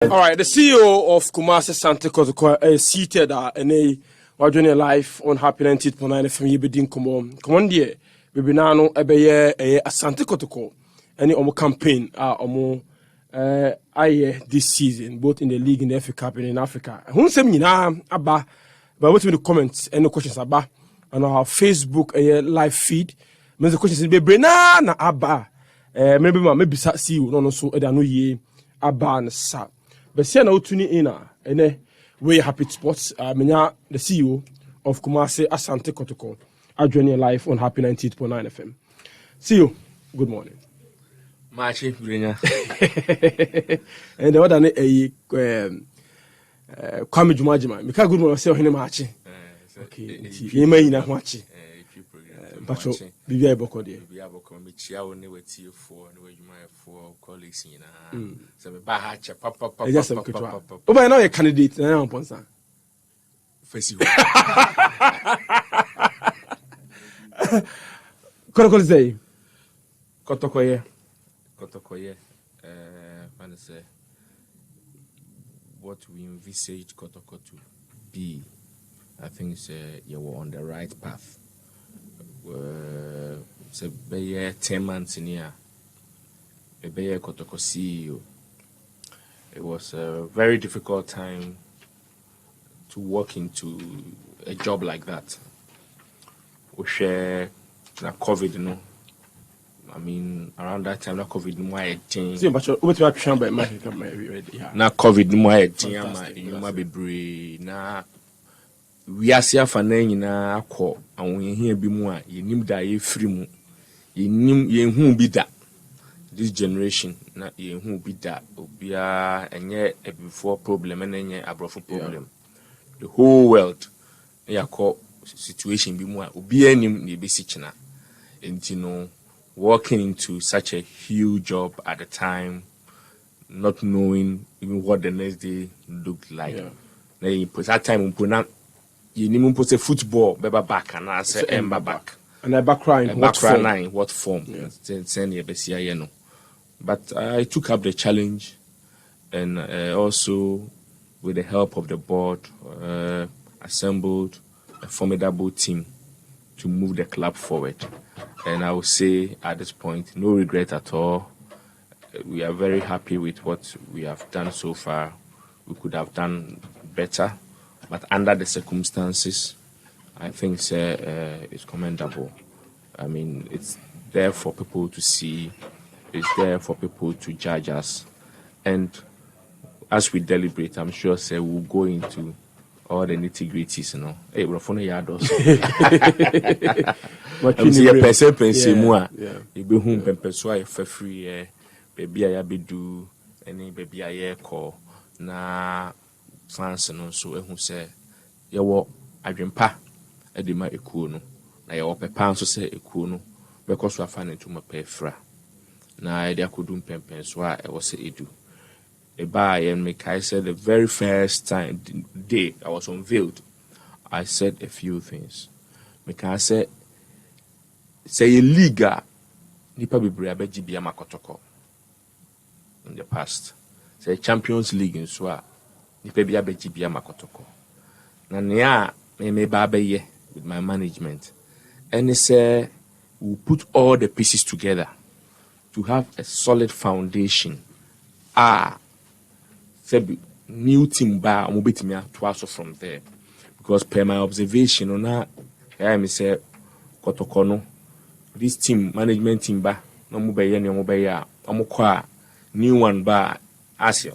All right, the CEO of Kumasi Asante Kotoko is seated and we're doing a live on Happy 90.9 FM. You be doing come on, dear. We now know Asante Kotoko. Any campaign this season, both in the league, in the FA Cup, and in Africa. Who say me now about? But what's in the comments? Any questions about on our Facebook live feed? Many questions be na aba. Maybe see you no so. I don't know ye aba na sa. But see now tuning in and we happy sports. Menya the CEO of Kumasi Asante Kotoko. I join you live on Happy 90.9 FM. See you. Good morning. Machi Brinya. And the other Kwame Jumajima. Mika good morning. Say him Machi. Okay. He may na Machi. Pacho Bibia Boko de. Bibia Boko me chia one weti for no you my for colleagues in so me ba ha cha papa. Oba na your candidate na Amponsah. Fesi. Kotoko say Kotoko man say what we envisage Kotoko to be, I think you were on the right path. So be 10 months in here. Be Kotoko CEO. It was a very difficult time to walk into a job like that. We share COVID, you know. I mean, around that time, that COVID no more thing. See, but what you are trying by my na COVID no more thing, you might be brave. Na we are see for na nyina akọ and we here bi mu a yenim da ye free mu. Yenim yenhu bi da. This generation na yenhu bi da obia enye a before problem and enye abrofo problem. The whole world yakọ situation bi mu a obia nim na be si china. And you know, walking into such a huge job at the time, not knowing even what the next day looked like. Then that time you need to football, back and I say ember back. And I back crying. What form? But I took up the challenge, and also with the help of the board, assembled a formidable team to move the club forward. And I would say at this point, no regret at all. We are very happy with what we have done so far. We could have done better, but under the circumstances, I think it's commendable. I mean, it's there for people to see. It's there for people to judge us. And as we deliberate, I'm sure we'll go into all the nitty-gritties, you know. Hey, we're from the yard also. I'm saying, person more. You be home, person for free. Baby, I be do any baby I call na fans and also who say, "You walk, I drink pa, I do my ekuno. Na you walk a pound so say ekuno because we are finding to my pay fra. Na I could do pen so I was say do." And make I said the very first day I was unveiled, I said a few things. Make I say a liga nipa bebre abeji bia makotoko in the past. Say Champions League in Swa nipa bia abeji bia makotoko. Na nea me ba ye with my management. And they say we'll put all the pieces together to have a solid foundation. New team bar mobitimi to from there, because per my observation on that I say Kotoko no this team management team bar no mobile any mobile amukwa new one bar as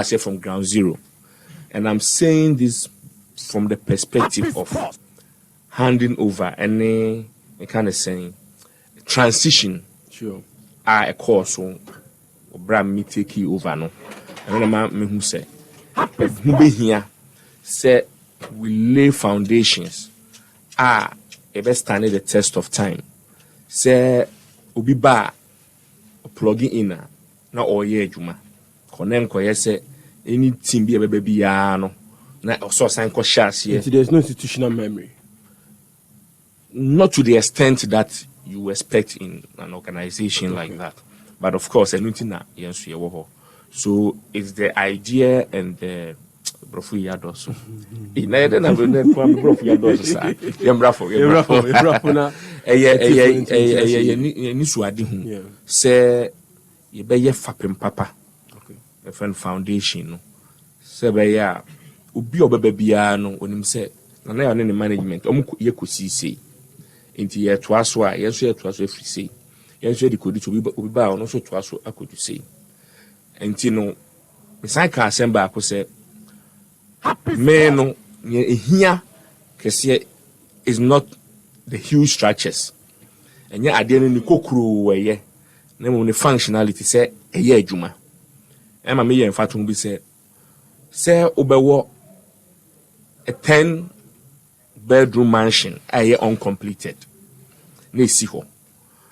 say from ground zero. And I'm saying this from the perspective of handing over any kind of saying transition. Sure. A course so Bram me take you over no. And then me who say here say we lay foundations it best stand the test of time. Say obi ba plugging in na oye juma konem ko say any team be baby ya no na also sign ko shares here. There's no institutional memory, not to the extent that you expect in an organization like that. But of course anything na yes So it's the idea and the brofu yadoso. Na yede na brofu yadoso sa. Yembrafo na. Ni suade hu. Se ye be ye fapem papa. Okay. A friend foundation no. Se be ya obi obeba bia no onim se na ya ne management ye kosisi. Inti ye toaso a ye so ye toaso afiri sei. Ye so ye dikodi to obi ba no so toaso akodu sei. Inti no mesan ka assemble akọ se me no here kese is not the huge structures. Enya ade no ni kokuro weye na mo ne functionality se eye adwuma. E ma me ye mfato bi se obewo a 10-bedroom mansion aye uncompleted. Na esi ho.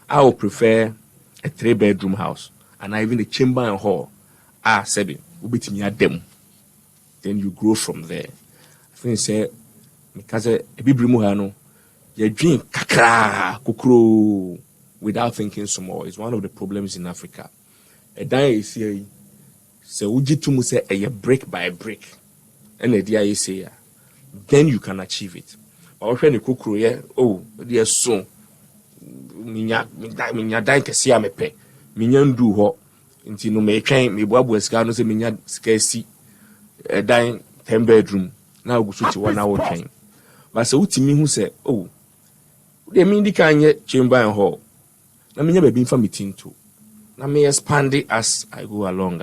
I would prefer a 3-bedroom house and even a chamber and hall. Sebi ubetimi adem. Then you grow from there. I think say because ebibiri mu ha no you dream kakra kokro without thinking some more is one of the problems in Africa. A dan is here say ujitu say a brick by brick. And the idea is say then you can achieve it. But when you kokro there so minya dan kese a mepe minya ndu ho nti no me twen me boaboa sika no se minya sika si dan 10-bedroom na ogusu ti wona wo twen ba se utimi hu se de mi ndika anye chamber and hall na minya ba bi mfa metinto na me expand it as I go along.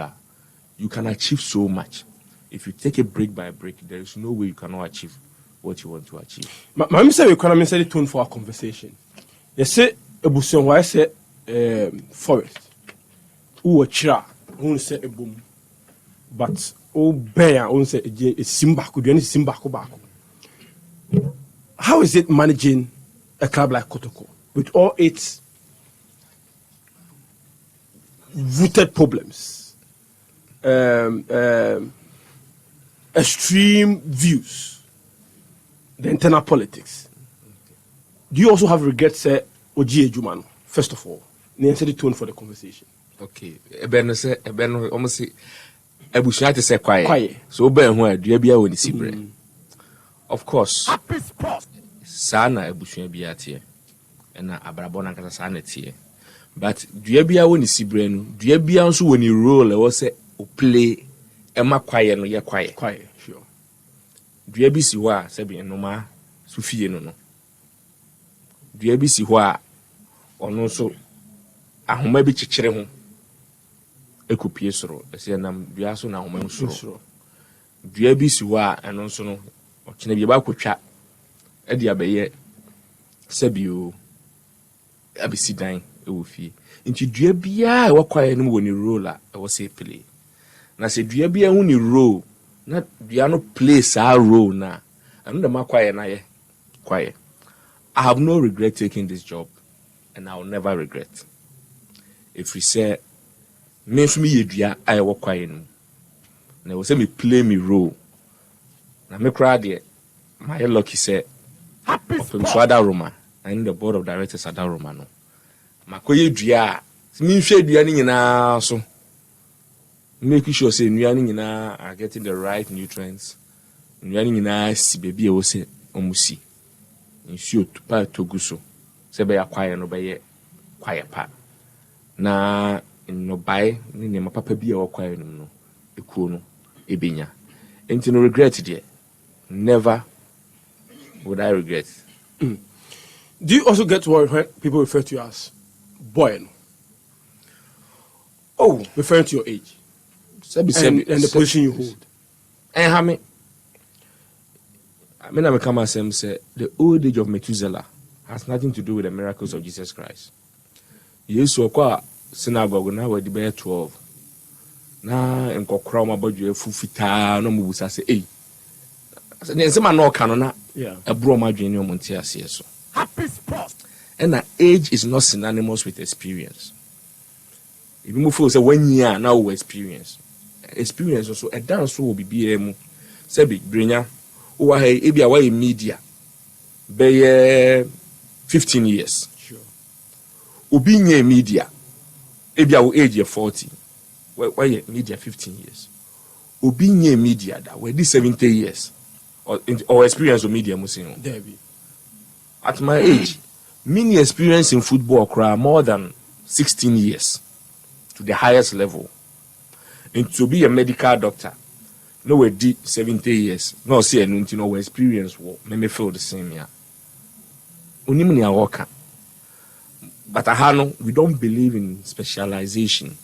You can achieve so much if you take it brick by brick. There is no way you cannot achieve what you want to achieve. My say we can say the tone for our conversation. You say ebuson why say forest who chira who say ebum but bear who say a simba could any simba back. How is it managing a club like Kotoko with all its rooted problems, extreme views, the internal politics? Do you also have regrets, Oji Ejumano? First of all, set the tone for the conversation. Okay, Ebeno almost say Ebushia to say quiet. So Ben where do you be when you of course, Sana Ebushia be at here, and Abrabona Casa Sanity. But do you be when you see brain? Do you be also when you roll or say play Emma quiet no, you're quiet, sure. Do you be see what Sabi and Noma Sufi no? Do you be see what or no so? I maybe chichere ho ekopie soro ese na dua so na homa soro dua bi si ho a eno so no okene bi ba kwotwa e dia beye sabio abisi dan e wo fie nti dua bia e wakwaye no woni role a e wo se play na se dua bia hu ni role na dua no place a role na anu da makwaye na ye kwaye. I have no regret taking this job and I will never regret. If we say me so me yedua I work quiet no na we say me play me role na me cry there my lucky say from Swada Roma and the board of directors at Roma no makoye dua me hwe dua ni nyina so make sure say nua ni nyina are getting the right nutrients nua ni nyina si baby e wo say omusi nsuo tupa toguso se be akwaye no be ye kwaye pa na no buy ni ne papa bi e wakwaye no ekuo no ebenya enti no regret there never would I regret. Do you also get worried when people refer to you as boy? Oh, referring to your age and the position you hold. And I mean I come and say the old age of Methuselah has nothing to do with the miracles of Jesus Christ. Yes, so kwa synagogue na we be 12. Na enkokra ma badwe fufita no mubusa say eh. Ne nsema na oka no na ebro ma dwen ne omonti ase so. Happy spot. And age is not synonymous with experience. If you feel say 1 year now we experience. Experience also a dance will be BM. Say big brinya o ha e bia wa media be 15 years. Sure. Obi nye media ebia wo age 40 why media 15 years. Obi nye media that we did 70 years or experience of media musing. At my age, mini experience in football cry more than 16 years to the highest level. And to be a medical doctor, no we did 70 years. No see anything no experience me feel the same here. Unimni awoka. But we don't believe in specialization.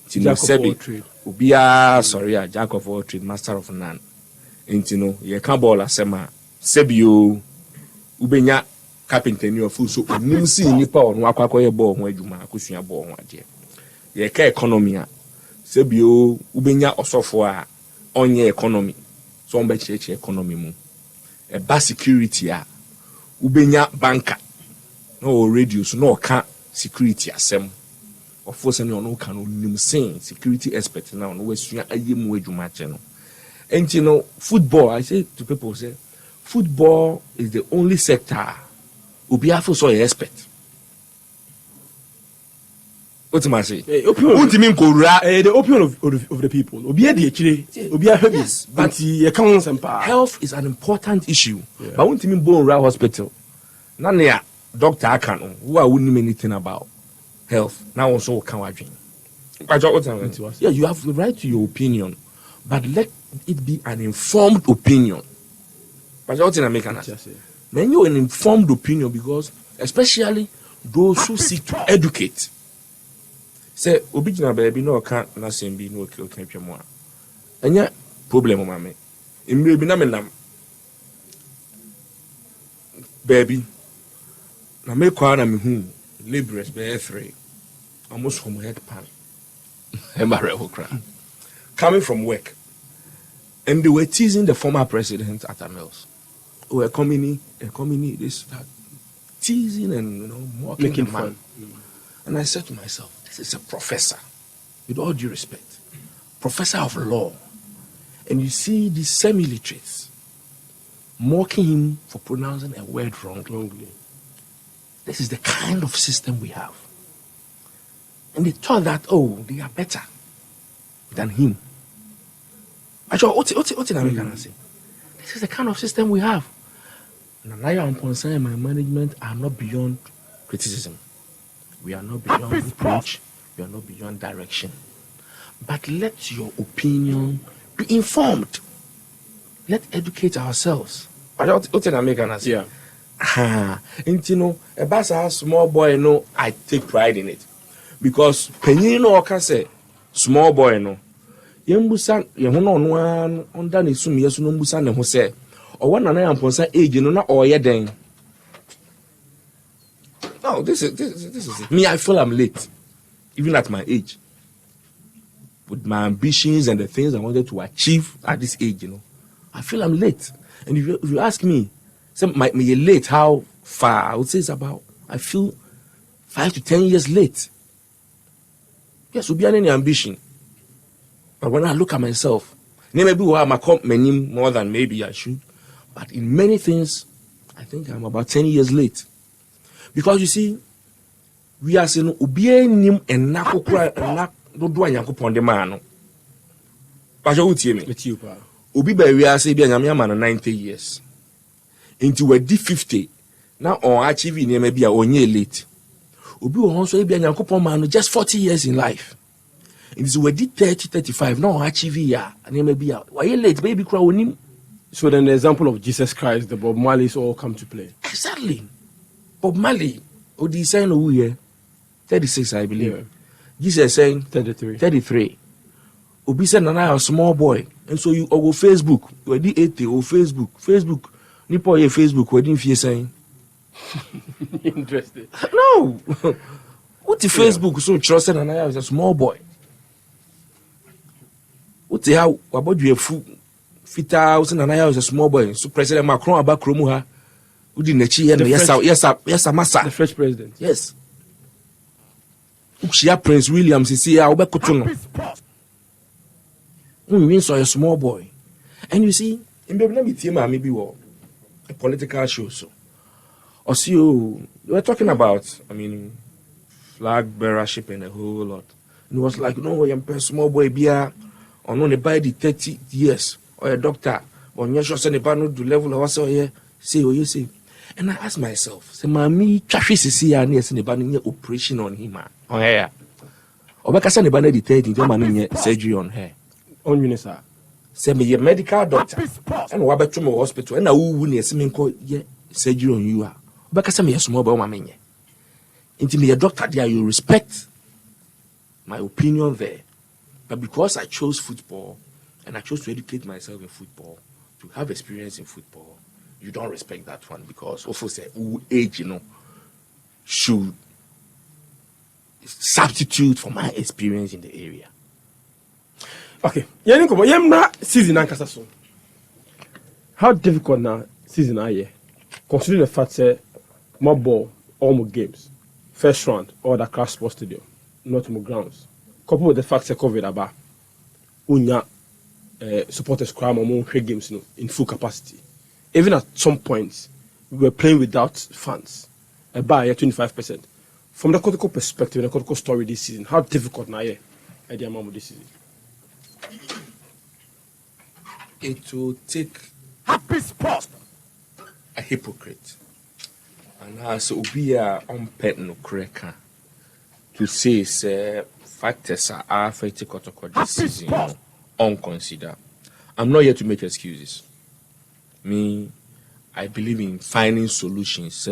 Jack of all trade. Ubia sorry, jack of all trade, master of none. And you can't ball a sema. Sebio ubenya carpenter ni ofu so onim si nipa on wakwakoye ball ho adwuma akosua ball ho ade. Ye ka economy a sebio ubenya osofo a onye economy. So on be cheche economy mu. E ba security a ubenya banker. No radio so no ka security asem. Of course, any on can only saying security expert now. No, we're ayemu adwuma che no. And football. I say to people, say football is the only sector Obi afo so expert. What am I say? The opinion of the people. Obi yes, but health is an important issue. Yeah. But won't mean born hospital. None doctor can who I wouldn't know anything about health. Now also can I drink. Yeah, you have the right to your opinion, but let it be an informed opinion. But what in American? When you an informed opinion, because especially those who seek to educate. Say, original baby no can't nothing be no okay more. And yet problem mama. In baby na baby. Na me kwa na me hu laborers be 3. Almost from head pan. Coming from work. And they were teasing the former president at Amels. Oh, a community, this, that. Teasing and, mocking making the man. fun. And I said to myself, this is a professor. With all due respect. Professor of law. And you see these semi-literates mocking him for pronouncing a word wrongly. This is the kind of system we have. And they thought that, they are better than him. Actually, what in American say? This is the kind of system we have. Yaw Amponsah and my management are not beyond criticism. We are not beyond reproach. We are not beyond direction. But let your opinion be informed. Let's educate ourselves. What in American say? Yeah. And a basa small boy, I take pride in it. Because penino can say small boy Yembusan yehono under ne sum yesu no mbusan ne ho say o wana na Amponsah age no na oye den. No, this is it. Me, I feel I'm late. Even at my age. With my ambitions and the things I wanted to achieve at this age, I feel I'm late. And if you ask me, me late, how far? I would say it's about, I feel 5 to 10 years late. Yes, we'll be any ambition. But when I look at myself, maybe I'm more than maybe I should. But in many things, I think I'm about 10 years late. Because you see, we are saying, Ubienim and Nakokra and Nak do Yakupon the man. Pasha Utiemi. With you, pa. Ubi by we are saying, I'm 90 years. Into a D50. Now, on achieving maybe a 1 year late. Ubi will also be a Yakupon man just 40 years in life. It is we did 30, 35. Now, achieving ya. And maybe why you late, baby crowing. So then the example of Jesus Christ, the Bob Marley's all come to play. Exactly. Bob Marley, the saying who here? 36, I believe. Yeah. Jesus saying 33. 33. Obi said, "Nana, a small boy." And so you go Facebook, we did 80 or Facebook. Nipo ye Facebook, we didn't fear saying. Interesting. No. What the Facebook so trusted Nana is a small boy. What the how about you a fool? Fita was Nana is a small boy. So President Macron about Kromuha. Who didn't achieve? Yes, massa. The French president. Yes. Ukshia Prince William see how back to means a small boy. And you see, in Bebna maybe a political show so. Or see you we're talking about, flag bearership and a whole lot. And he was like, no, you're a small boy, be on the by the 30 years, or a doctor, or you're sure send a do level or so, yeah, say what you say. And I asked myself, say, Mammy, Travis is here and yes, and the operation on him, oh, yeah. Or back as anybody the 30, man, surgery on her. On Unisa. Say me, a medical doctor, and what about my hospital, and I wouldn't yes, me call ye surgery on you. Back as a small boy, mammy. Into me, a doctor, there you respect my opinion there. But because I chose football and I chose to educate myself in football, to have experience in football, you don't respect that one because also say age, should substitute for my experience in the area. Okay. Yemna season ankasa so. How difficult now season are you? Considering the fact that more ball, all more games, first round, all the Accra Sports Stadium, not more grounds. Coupled with the fact that COVID about unya supporters crowd more games in full capacity. Even at some points, we were playing without fans. About 25%. From the Kotoko perspective, the Kotoko story this season, how difficult now at the amount of this season? It will take a hypocrite and as we are unpet no correct to say factors are affecting Kotoko this season unconsidered. I'm not here to make excuses. Me, I believe in finding solutions,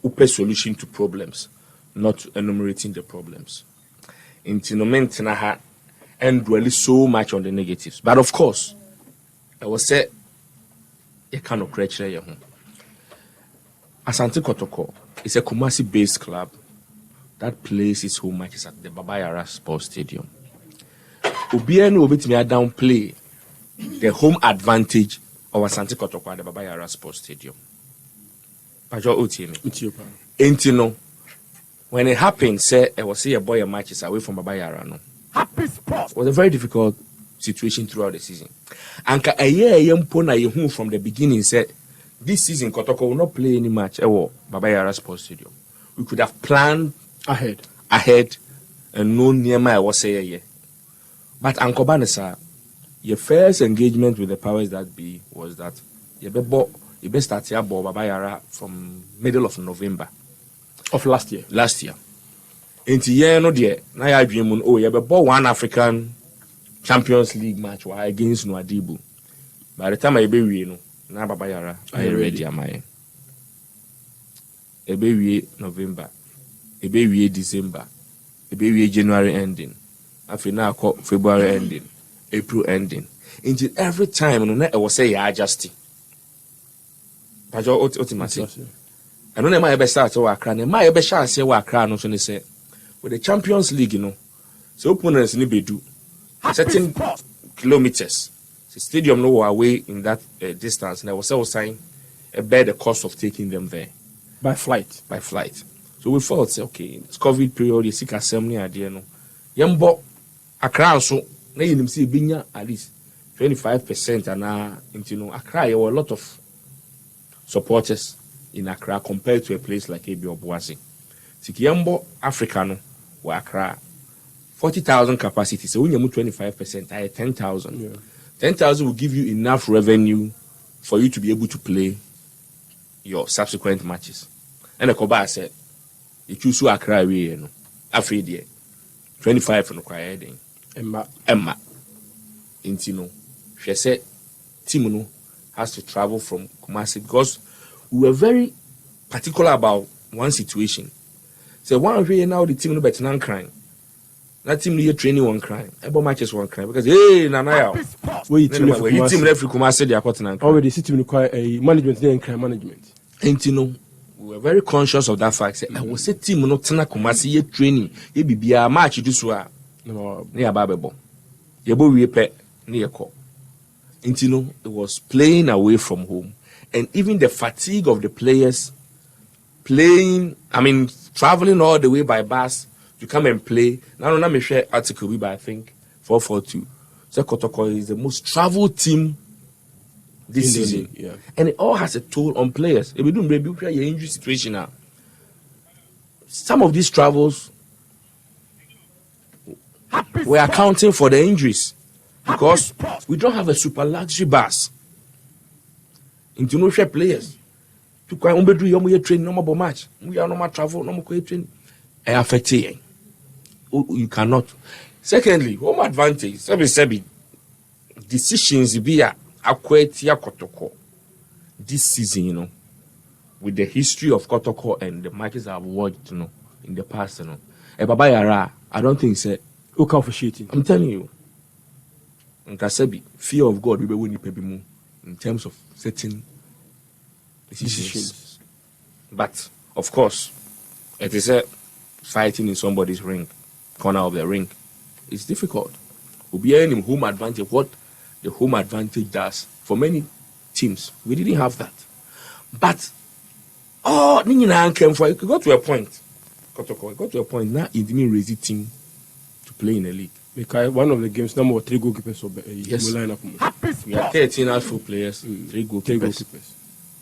open solution to problems, not enumerating the problems. And dwell so much on the negatives. But of course, I was say you cannot create your home. Asante Kotoko is a Kumasi-based club that plays its home matches at the Babayara Sports Stadium. Obiano will be downplay the home advantage of Asante Kotoko at the Babayara Sports Stadium. Entino, when it happened, say I was see a boy matches away from Babayara. No, it was a very difficult situation throughout the season. And a year from the beginning said this season Kotoko will not play any match at Babayara Sports Stadium. We could have planned ahead and known near my was say a year. But Uncle Banessa, your first engagement with the powers that be was that you best start your ball Babayara from middle of November of last year. Into year no dear, now I dream on you bought one African Champions League match against Nwadibu. By the time I be na Babayara, I ready am I. Ebe November, ebe December, ebe January ending. After now February ending, April ending. Into every time I was say ya adjusting. Pajo ultimately. I don't know my best start to Accra. My best chance say Accra no so say with the Champions League so opponents ni bedu certain kilometers. The stadium no away in that distance and I was also saying bear the cost of taking them there by flight. So we thought say okay, it's COVID period you seek assembly idea no. Yembo Accra so na you see binya at least 25% and into Accra there were a lot of supporters in Accra compared to a place like Ebi Obuasi. Sikiyambo Africa no wa Accra 40,000 capacity. So when you move 25%, I 10,000. Yeah. 10,000 will give you enough revenue for you to be able to play your subsequent matches. And the Koba said, you choose to Accra we no. After 25 no kwaya den. Emma. Intino. She said team no has to travel from Kumasi because we were very particular about one situation. So one way now the team no better than crying. That team here training one crying. Every matches one crying because hey Nanaya. Where you team referee Kumasi they are cutting and already the team require a management and crime management. And we were very conscious of that fact. Say I was say team no tena Kumasi here training. Ye bibia match do so a. No near Babebo. Ye bo we pe near call. It was playing away from home. And even the fatigue of the players traveling all the way by bus to come and play. Now, let me share article by I think 442. So Kotoko is the most traveled team this season. Yeah. And it all has a toll on players. If we don't maybe your injury situation now. Some of these travels we're accounting for the injuries because we don't have a super luxury bus. Into no share players. To quite umbedu train normal match. We are normal travel, normal train. Affecting. You cannot. Secondly, home advantage. Sebi. Decisions be a Kotoko this season, with the history of Kotoko and the matches I've watched, in the past, Baba Yara, I don't think it's okay for cheating. I'm telling you. Nkasebi, fear of God, we be winning pebimu in terms of setting decisions. But of course, it is a fighting in somebody's ring, corner of the ring. It's difficult. We'll be in home advantage. What the home advantage does for many teams, we didn't have that. But Nina came for it. Got to a point. Got to a point now. It didn't raise the team to play in a league. Because one of the games, number 3 goalkeepers. Yes. Line up. We had 13 outfield players, 3 goalkeepers.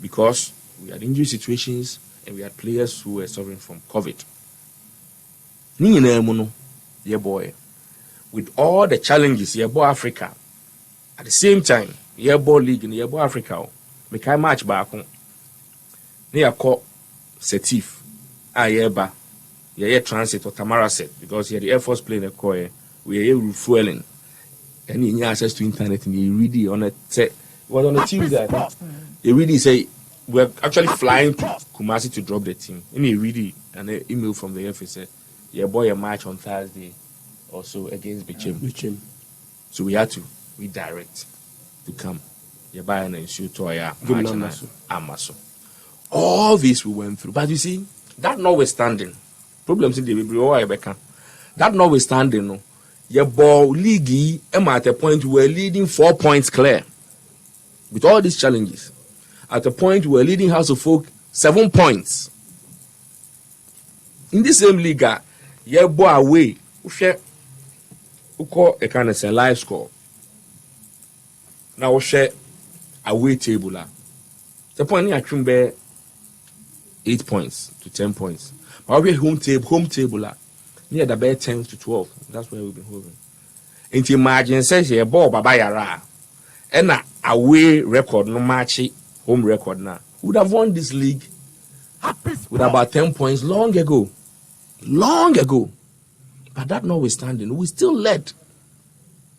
Because we had injury situations and we had players who were suffering from COVID. Yeah, boy. With all the challenges, yeah, boy, Africa. At the same time, yeah, ball league in yeah, boy, Africa. Make a match back on. Near call Setif. Yeah, transit or Tamara set because he had the Air Force plane a core. We are here refueling. And he had access to internet and he really on a was on a Tuesday. He really say we're actually flying to Kumasi to drop the team. And he really an email from the FA said, yeah, boy, a match on Thursday also against Bichim. So we had to redirect to come. Yeah, buy an shoot to Amaso. All this we went through. But you see, that notwithstanding, problems in the Rebecca. That notwithstanding, your ball league at a point we were leading 4 points clear. With all these challenges, at a point we were leading House of Folk 7 points. In the same league, your ball away, we call a kind of a live score. Now we share away table. The point here actually 8 points to 10 points. But we home table near the bed 10 to 12. That's where we've been holding. Into imagine says here ball Baba Yara. And away record no match home record now. Would have won this league with about 10 points long ago. But that notwithstanding, we still led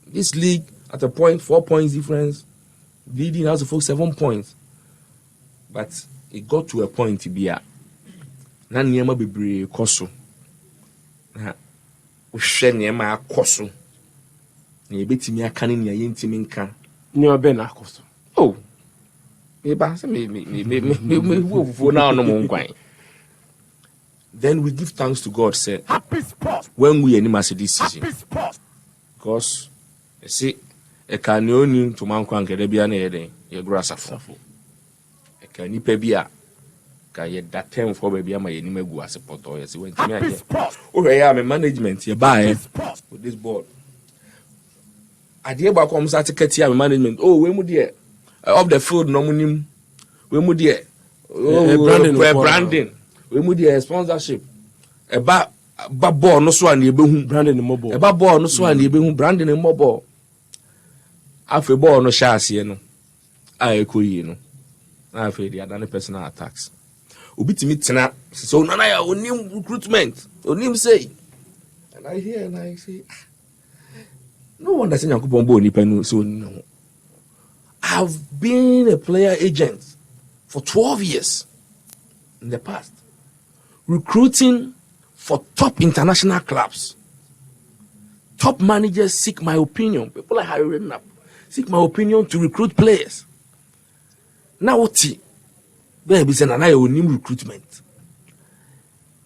this league at a point, 4 points difference, leading House of Folk 7 points. But it got to a point to be a Nanyama Bibri Koso. Usheniama Koso. You bet me a canning your intiminka. Near Ben Acosto. Oh, me for now no more. Then we give thanks to God, say, when we animate this season. Because, you see, a canyon to Mount Caribbean, a grass of a canipebia. Can you that term for baby? My enemy was a pot or as he went to me. Oh, I am a management, you buy with this board. I dear back home, Asante management. Oh, when would you of the food, no money? When would you branding? We move the sponsorship. A ball no so and you be branding in mobile. A ball no so and you be branding in mobile. After ball no chassis, I could, I feel the other personal attacks. Ubi to meet tonight. So none of your new recruitment. Your name say. And I hear and I say, no one doesn't know Bombo Nipenu. So no. I've been a player agent for 12 years in the past. Recruiting for top international clubs. Top managers seek my opinion. People are hiring up. Seek my opinion to recruit players. Now what? Baby said, "I will need recruitment."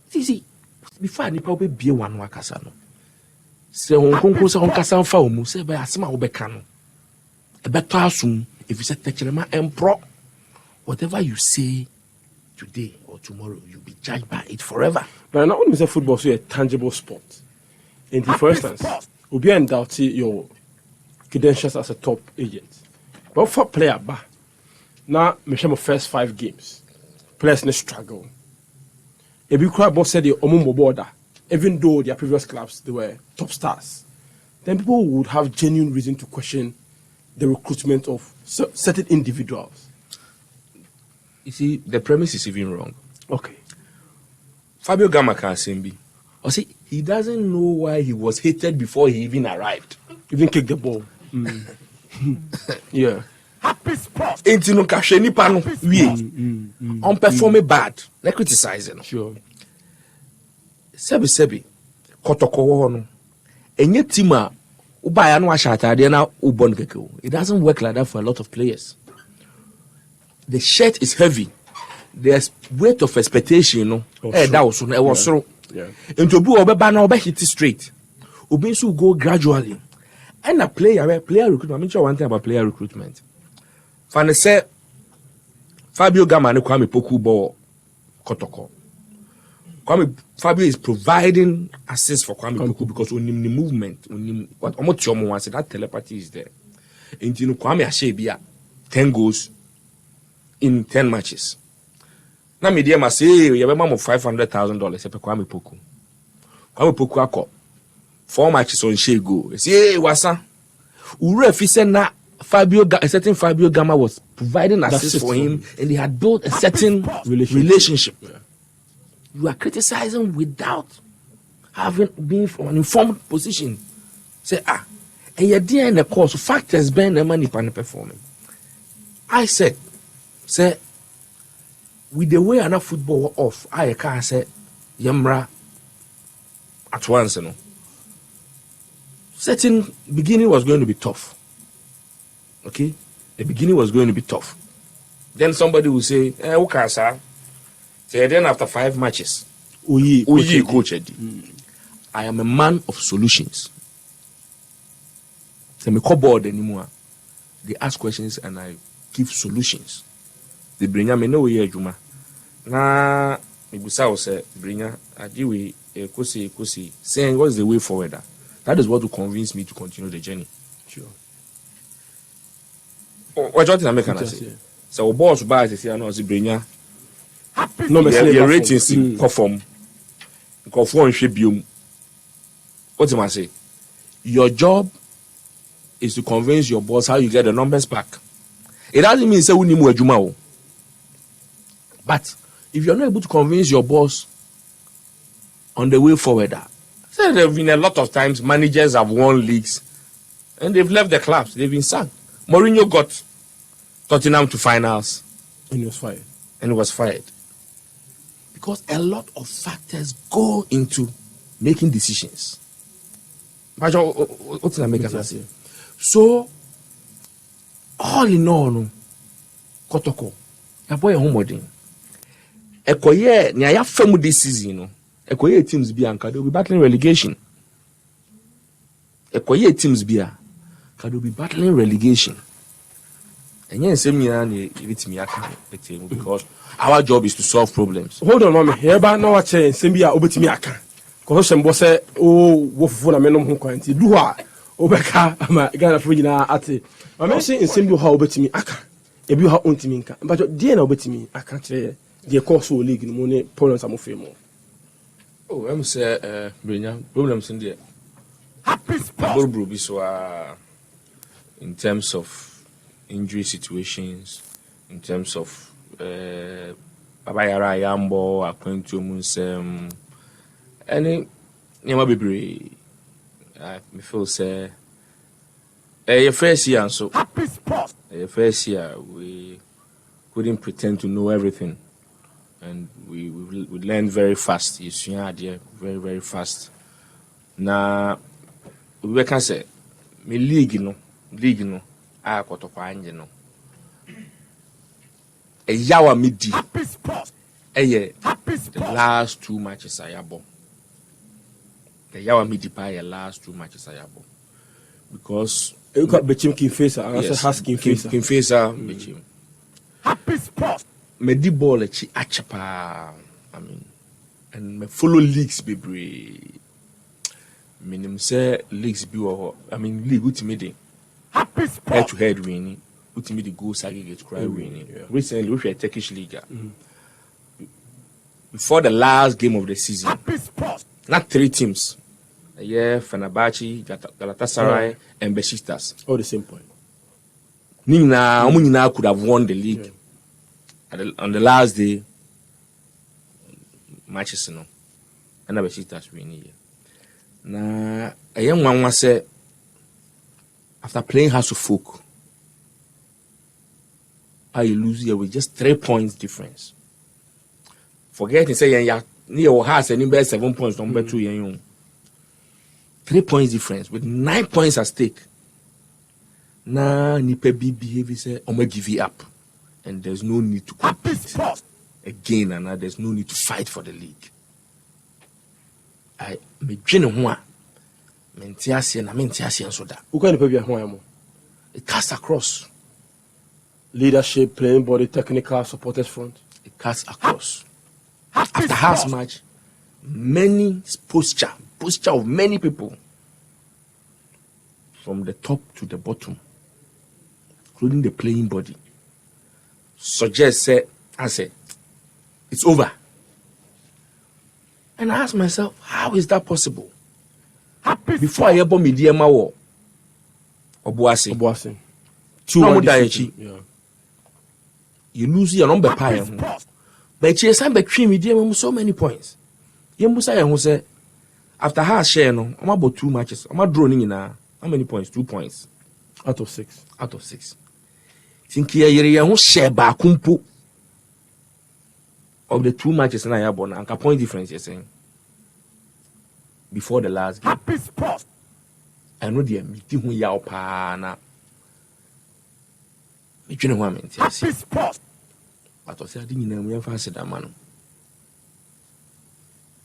See, before I probably be one wakasano. Say on conclusion on kasan fa omu. Say by asema obekano. A better assume if you say technema empro. Whatever you say today or tomorrow, you'll be judged by it forever. But not only is football so a tangible sport. And for instance, will be in doubt your credentials as a top agent. But for player ba, now me share my first 5 games. Players no struggle. If you crowd boss said the Omumbo border, even though their previous clubs they were top stars. then people would have genuine reason to question the recruitment of certain individuals. You see, the premise is even wrong. Okay. Fabio Gama can be. Or see, he doesn't know why he was hated before he even arrived. Even kick the ball. Yeah. Happy sport. Ain't no cash any pano. We on performing bad. They criticizing. Sure. Sebi. Kotoko no. Enye tima ubaya no ashata de na ubon keke. It doesn't work like that for a lot of players. The shirt is heavy. There's weight of expectation, that was so. Yeah. And to be over hit it straight. Obi so go gradually. And a player recruitment. I'm sure one thing about player recruitment. Fane say Fabio Gama ne Kwame Poku ball Kotoko. Fabio is providing assist for Kwame Poku because on the movement, what Omochomo wants, that telepathy is there. And you know Kwame Ashebia 10 goals in 10 matches. Na media must say you have a $500,000 per Kwame Poku. Kwame Poku ako 4 matches on Shea go. Say wasa. Ure fi na a certain Fabio Gama was providing assist for him, and they had built a certain relationship. Yeah. You are criticizing without having been from an informed position. Say and you're there in the course. Factors bend the money pan performing. I said, say, with the way enough football off, I can't say Yamra at once, Certain beginning was going to be tough. Okay? The beginning was going to be tough. Then somebody will say, okay, sir. Say then after 5 matches, coach Eddie. I am a man of solutions. Say me call board anymore. They ask questions and I give solutions. They bring me no way Juma. Na Ibusa say bring adiwe kosi saying what is the way forward. That is what will convince me to continue the journey. Sure. What do you make say? So boss buy say no say bring no the ratings perform. Conform biom. What do I say? Your job is to convince your boss how you get the numbers back. It doesn't mean say we need more Juma. But if you're not able to convince your boss on the way forward, so there have been a lot of times managers have won leagues and they've left the clubs. They've been sacked. Mourinho got Tottenham to finals. And he was fired. Because a lot of factors go into making decisions. What did I make us say? So, all in all, Kotoko, your boy homoding. Ekoye, ni aya famu this season, Ekoye teams be anka, they'll be battling relegation. Ekoye teams be they'll be battling relegation. And yes, because our job is to solve problems. Hold on, mommy. Here, but now I change. Sembia obetimi aka. Because some boss say, "Oh, wofu na menom ho kwanti." Duha obeka ama Ghana for nyina ate. Mama say nsembia ha obetimi aka. Ebi ha ontimi nka. But dey na obetimi aka kire. Dey course league no ne problems amofe mo. Oh, I'm say problems in there. Happy sport. In terms of injury situations, in terms of Babayara Yambo, Akwentu Munsem, any Nema Bibri, I feel say your first year and so your first year we couldn't pretend to know everything, and we learned very fast. You see, very very fast. Now we can say me league no. Kotoko anje no. Yaw midi. The last 2 matches I abo. The Yaw midi by last 2 matches I abo. Because you got Bechim Kinfesa and also has Kinfesa. Kinfesa Bechim. Happy sport. Me di ball achapa. I mean, and me follow leagues bebre. Minim say leagues be I mean league ultimate. Happy sport. Head to head winning. Ultimately goals aggregate cry winning. Yeah. Recently we were a Turkish league. Before the last game of the season. Happy sport. Not 3 teams. Fenerbahce, Galatasaray, and Besiktas. All the same point. Nina could have won the league on the last day. Matches, and Besiktas win here. Now, a young one was said after playing House of Folk, I lose here with just 3 points difference. Forgetting saying near has any best 7 points, number 2 young. 3 points difference with 9 points at stake. Now, Nipe behavior say, I'm going to give you up. And there's no need to compete again, and there's no need to fight for the league. I me dwene ho a mentiasie na mentiasie nso da. Who can be a It cuts across. Leadership, playing body, technical, supporters front. It cuts across. After house match, many posture of many people from the top to the bottom, including the playing body, suggest it's over. And I ask myself, how is that possible? Before I ever meet the war, Obuasi. You lose your number pie. But you say between me so many points. Yembusa who say after her share no, I'm about 2 matches. I'm not drawing in how many points? 2 points out of 6. Out of 6. Think you who share bakumpu of the 2 matches na ya born and point difference you're saying before the last game. I know the meeting who yaw pa na me twene ho amenti ase. But I say I didn't know we fancy that man.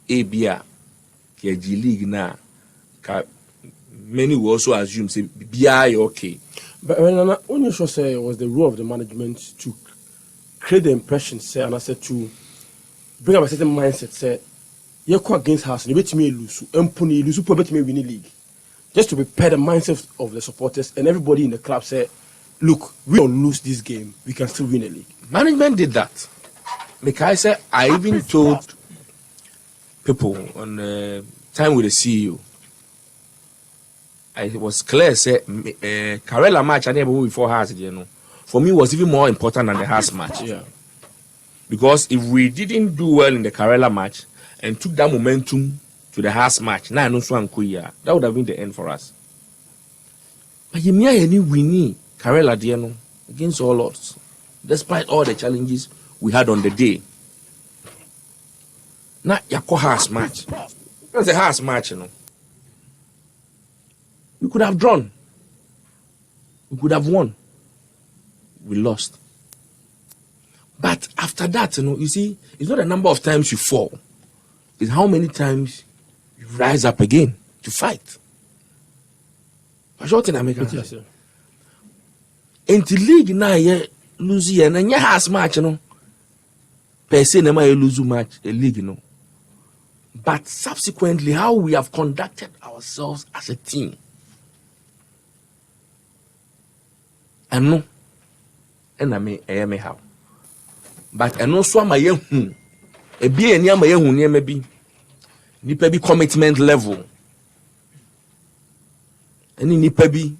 Ebia ke G League na ka many will also assume say BI okay. But when you should say it was the role of the management to create the impression, say, and I said to bring up a certain mindset, say, you're quite against us, and you bet me lose, Empony lose, you bet me win the league. Just to prepare the mindset of the supporters and everybody in the club say, look, we don't lose this game, we can still win the league. Management did that. Because I even told people on time with the CEO, it was clear, say, Karela match I never won before house, for me was even more important than the house match. Yeah. Because if we didn't do well in the Karela match and took that momentum to the house match, that would have been the end for us. But you may winning Karela against all odds, despite all the challenges we had on the day. Now, your house match. That's a house match, We could have drawn. We could have won. We lost. But after that, you see, it's not the number of times you fall. It's how many times you rise up again to fight. But what in America? In the league now, you lose here, and you have match, per se, you lose match, a league, But subsequently, how we have conducted ourselves as a team. And no, and I may how. But I know so my a be any my maybe nipa be commitment level. Any nipa be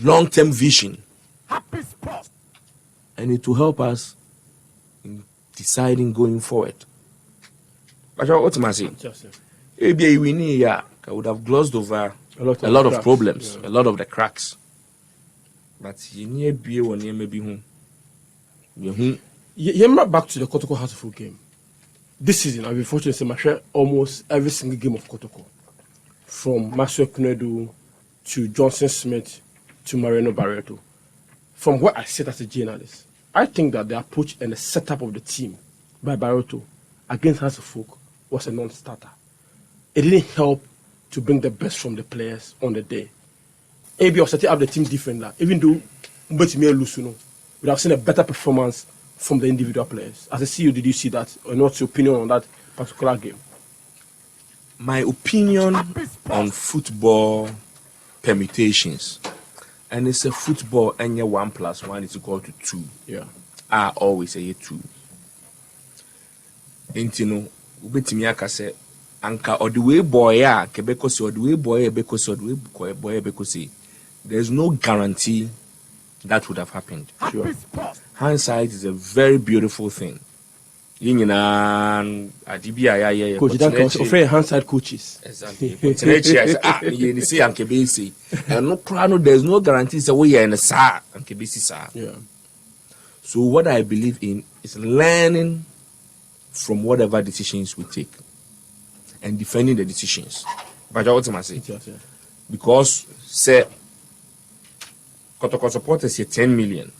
long-term vision. And it will help us in deciding going forward. But what am I saying? Maybe we need I would have glossed over a lot of problems, a lot of the cracks. But you need be one year maybe home. Back to the Kotoko Heartful game. This season, I've been fortunate to share almost every single game of Kotoko. From Maxwell Kunedu to Johnson Smith to Mariano Barreto. From what I said as a journalist, I think that the approach and the setup of the team by Barreto against House of Folk was a non-starter. It didn't help to bring the best from the players on the day. Maybe I was setting up the team differently. Even though Mbetimie Lusuno would have seen a better performance from the individual players. As a CEO, did you see that? Or what's your opinion on that particular game? My opinion on football permutations, and it's a football and 1+1 is equal to 2. Yeah. I always say 2. And Mbetimie say anka or the way boy kebekosi or the way boy bekosi or the way boy bekosi, there's no guarantee that would have happened. Sure. Hindsight is a very beautiful thing. Coach, that was afraid hindsight coaches. Exactly. And there's no guarantee that we are in a sa and kebisi. Yeah. So what I believe in is learning from whatever decisions we take and defending the decisions. But what I say, because say Kotoko supporters here 10 million.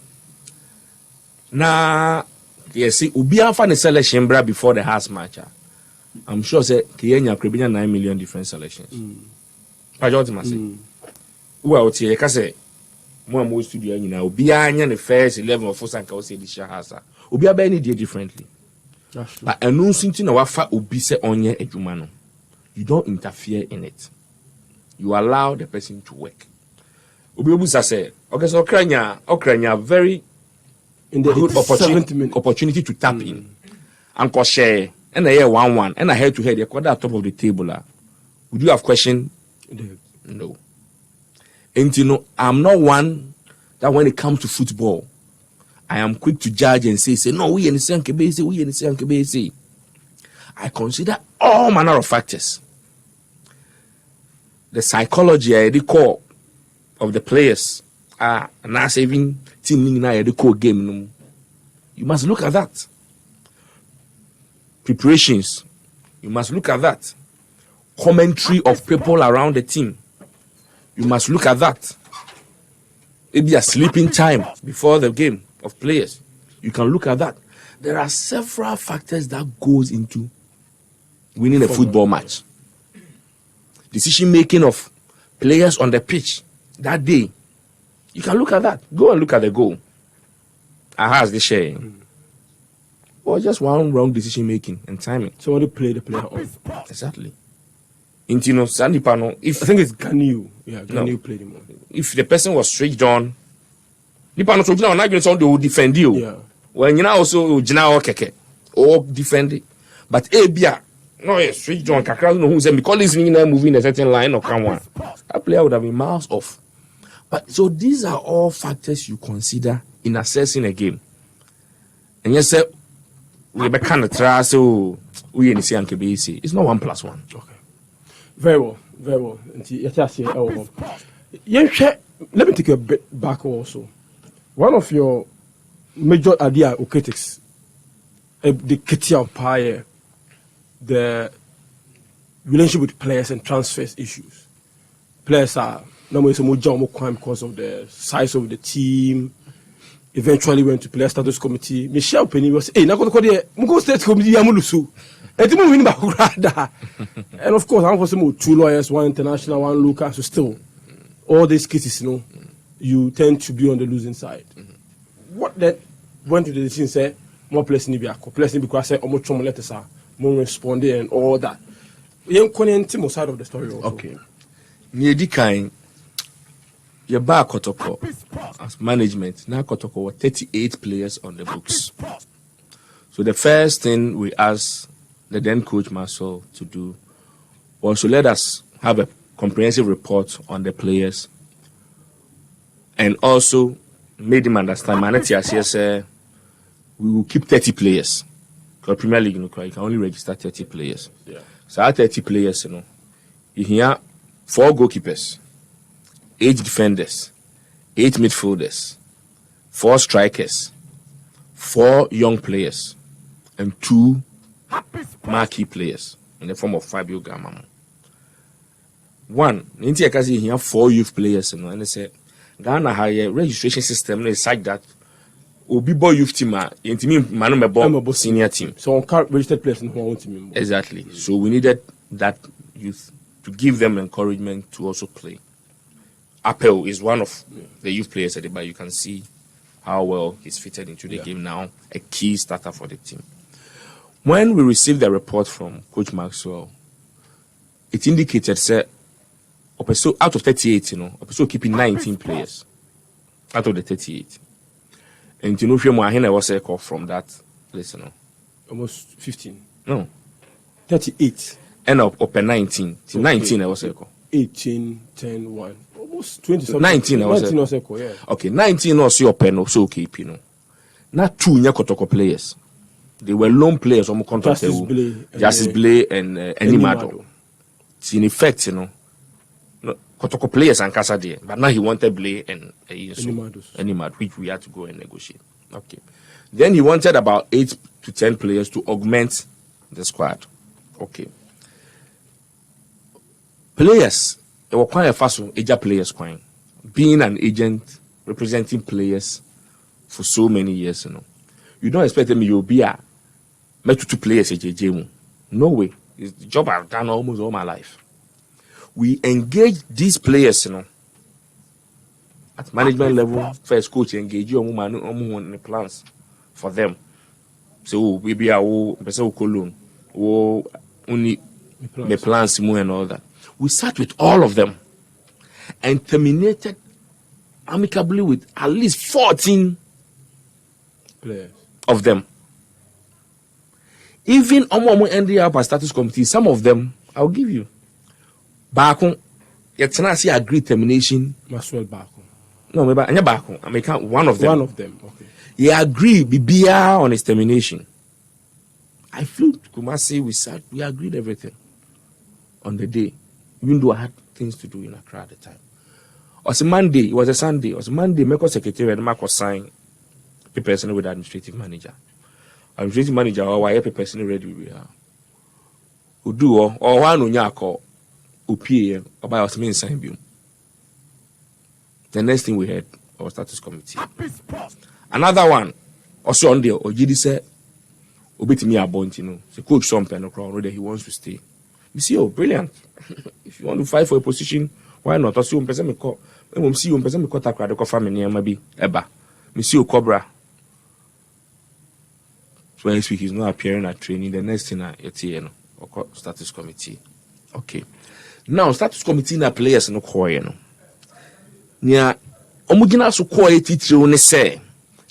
Now, yes, Ubi Alpha selection bra before the house match. I'm sure say Kenya could be 9 million different selections. But what I say, well, here, because more studio, you know, Ubi the first 11 or 4 sanka say this house. Ubi any day differently. But announcing to know what Ubi say on your edumano. You don't interfere in it. You allow the person to work. Ubi say, okay, so Ukraine very in the good opportunity to tap in and share and I hear 1-1 and I head to head. They call that top of the table. Would you have question? No. And you know, I'm not one that when it comes to football, I am quick to judge and say no, we in the same Kebese, we in the same Kebese. I consider all manner of factors. The psychology, the core of the players, and that's even team the core game. You must look at that. Preparations, you must look at that. Commentary of people around the team, you must look at that. Maybe a sleeping time before the game of players, you can look at that. There are several factors that goes into winning a football match. Decision making of players on the pitch that day, you can look at that. Go and look at the goal. Has the sharing. Or just one wrong decision making and timing. Somebody play the player off. Exactly. Intino Sandy Pano, if I think it's Ganyu. Yeah, Ganyu played him on. If the person was switched on, Nipano so now not going to defend you. Yeah. When you now also Jina keke or defend it. But Abia, no, yes, switched on Kakra no who's because listening moving a certain line or come one. That player would have been miles off. But so these are all factors you consider in assessing a game. And yes, sir, we be kind of try so we in the same KBC. It's not 1+1. Okay. Very well, very well. Let me take a bit back also. One of your major idea or critics, the Ketia Empire, the relationship with players and transfers issues. Players are normally some more crime because of the size of the team. Eventually went to player status committee. Michelle Penny was, hey, now go state committee, Amulusu. And of course, I'm for some 2 lawyers, 1 international, 1 local. So still, all these cases, you know, you tend to be on the losing side. What then went to the decision say more players in Ibiako, players in because I say almost some letters are more responding and all that. You can side of the story also. Okay. Niedi your bar Kotoko as management. Now Kotoko were 38 players on the books. So the first thing we asked the then coach Marcel to do was to let us have a comprehensive report on the players and also made him understand we will keep 30 players. Because Premier League, you can only register 30 players. Yeah. So our 30 players, you hear 4 goalkeepers, 8 defenders, 8 midfielders, 4 strikers, 4 young players, and 2 marquee players in the form of Fabio Gamamo. 1, you hear 4 youth players, and they say Ghana has a registration system is such that Obi boy youth team Manu senior team. So on can't registered players in who team. Exactly. So we needed that youth to give them encouragement to also play. Appel is one of the youth players at the bar. You can see how well he's fitted into the game now, a key starter for the team. When we received the report from Coach Maxwell, it indicated that out of 38, Opeso keeping 19 players out of the 38. And I was a call from that place, Almost 15. No. 38. end up open 19. 19 I was say 18, 10, 1. Almost 20 something. 19 I was say. Yeah. Okay, 19 also open so keep, you know. Not two Yaw Kotoko players. They were loan players on contract. Justice Blay and Animado. In effect, you know, Kotoko players and Casa there, but now he wanted Blay and Animado, which we had to go and negotiate. Okay. Then he wanted about 8 to 10 players to augment the squad. Okay. Players, they were quite a fast agent players quite. Being an agent representing players for so many years, you know. You don't expect them you'll be a met 2 players at JJ. No way. It's the job I've done almost all my life. We engage these players, you know, at management level. First coach engage you on the plans for them. So we be our person colon or only the plans and all that. We sat with all of them and terminated amicably with at least 14 players of them. Even ending up as status committee, some of them I'll give you. Bakon, yet I agree termination. Maxwell Bakon. No, maybe Bakon. I make one of them. One of them. Okay. He agreed BBR on his termination. I flew to Kumasi. We sat. We agreed everything on the day, even though I had things to do in Accra at the time. It was a Monday. It was a Sunday. It was a Monday. Meko secretary and Marco signed papers with the administrative manager. Administrative manager or why papers ready we are. Who do or one on your call. UPA about us main sign bill. The next thing we had was status committee. Another one also on there or GD said Obit me about, you know, the coach something no crown whether he wants to stay. You see, oh brilliant. If you want to fight for a position, why not? Also, person me call when see you person me call takra the family maybe eba. Me see Cobra. So next week he's not appearing at training. The next thing it's here, no, or status committee. Okay. Now, status committee na players no core no. Nia omugina so core titire ne say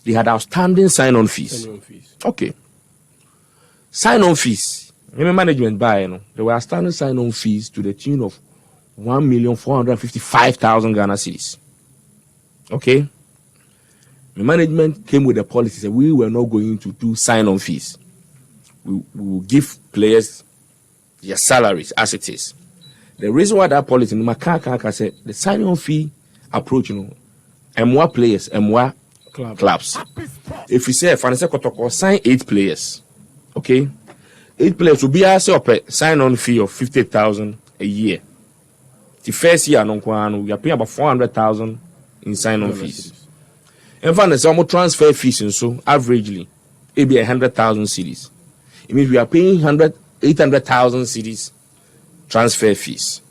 they had outstanding sign-on fees. Okay. Sign-on fees. Remember management buy no. There were outstanding sign-on fees to the tune of 1,455,000 Ghana cedis. Okay. The management came with a policy that we were not going to do sign-on fees. We will give players their salaries as it is. The reason why that policy, Makaka said, the sign-on fee approach, you know, and more players and more clubs. If you say Asante Kotoko sign 8 players, okay, 8 players will be asked up a sign-on fee of 50,000 a year. The first year, we are paying about 400,000 in sign-on fees. And for the some transfer fees, and so averagely, it be 100,000 cedis. It means we are paying 800,000 cedis. Transfer fees.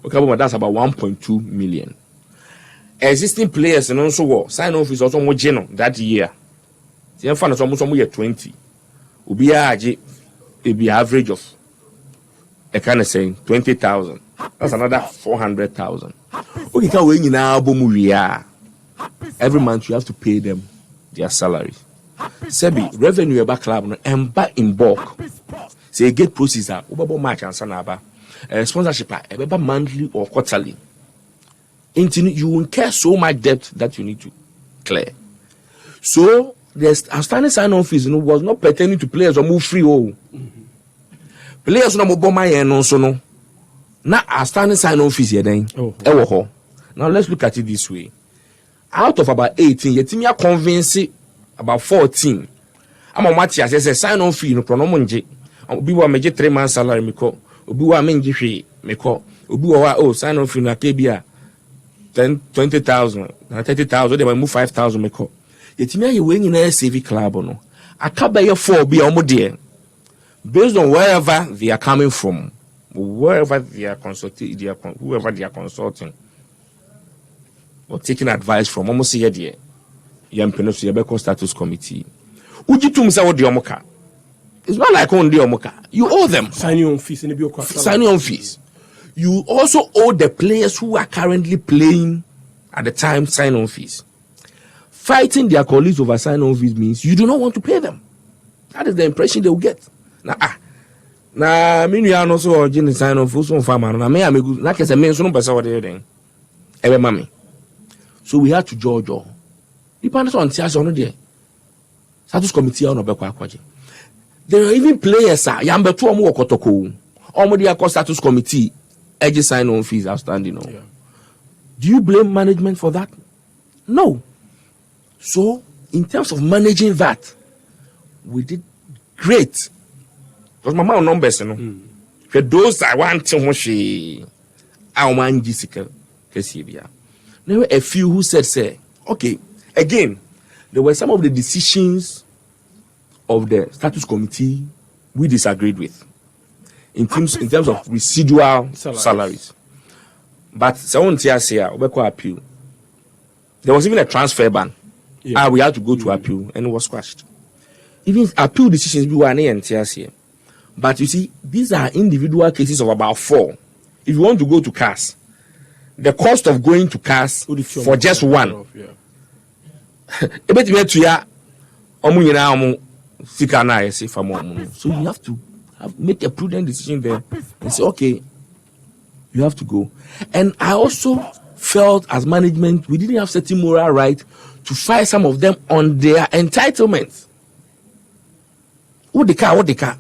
Okay, but that's about 1.2 million. Existing players and also what sign-on fees also more general that year. The infant is almost year 20. Ubi be average of a kind of saying 20,000. That's another 400,000. Okay, can we now every month you have to pay them their salaries. Sebi revenue about club and back in bulk. Say get proceeds are over match and sanaba. Sponsorship are monthly or quarterly. You will incur so much debt that you need to clear. So the outstanding sign-on fees, you know, was not pertaining to players or move free. Players no more money and also no. Now outstanding sign-on fees here then. Now let's look at it this way. Out of about 18, you think you are convincing about 14. I'm a match as a sign-on fee no pronomunje. Obi wa meje 3 months salary me ko. Obi wa menji hwe me ko. Obi wa sign on fee na kebia 20,000 na 30,000 they might move 5,000 me ko. Yetimi aye we nyina save club no. Akaba ye 4 bi omo de. Based on wherever they are coming from, wherever they are consulting, whoever they are consulting or taking advice from, almost here there. Yam penosu yebeko status committee. Ujitum sa wo de omoka. It's not like only Omoka. You owe them. Signing on fees. Signing on fees. You also owe the players who are currently playing at the time sign-on fees. Fighting their colleagues over sign-on fees means you do not want to pay them. That is the impression they will get. Now, Na me nua no so oje ni sign of so fa ma na me amegu na kese me so no pese wo de den. Ebe ma me. So we had to judge. People no on tia so no de. Status committee on obekwa akwaje. There are even players yambe to omo Kotoko. Omo dey status committee edge sign on fees outstanding no. Yeah. Do you blame management for that? No. So in terms of managing that, we did great. Because my mom numbers, you know. For those I want to watch, I want Jessica. There were a few who said, okay, again, there were some of the decisions of the status committee we disagreed with in terms of residual salaries. But someone say appeal. There was even a transfer ban. Yeah. We had to go to appeal and it was squashed. Even appeal decisions we were here. But you see, these are individual cases of about 4. If you want to go to CAS, the cost of going to CAS for just one. So you have to make a prudent decision there and say, okay, you have to go. And I also felt as management, we didn't have certain moral right to fire some of them on their entitlements. What they can.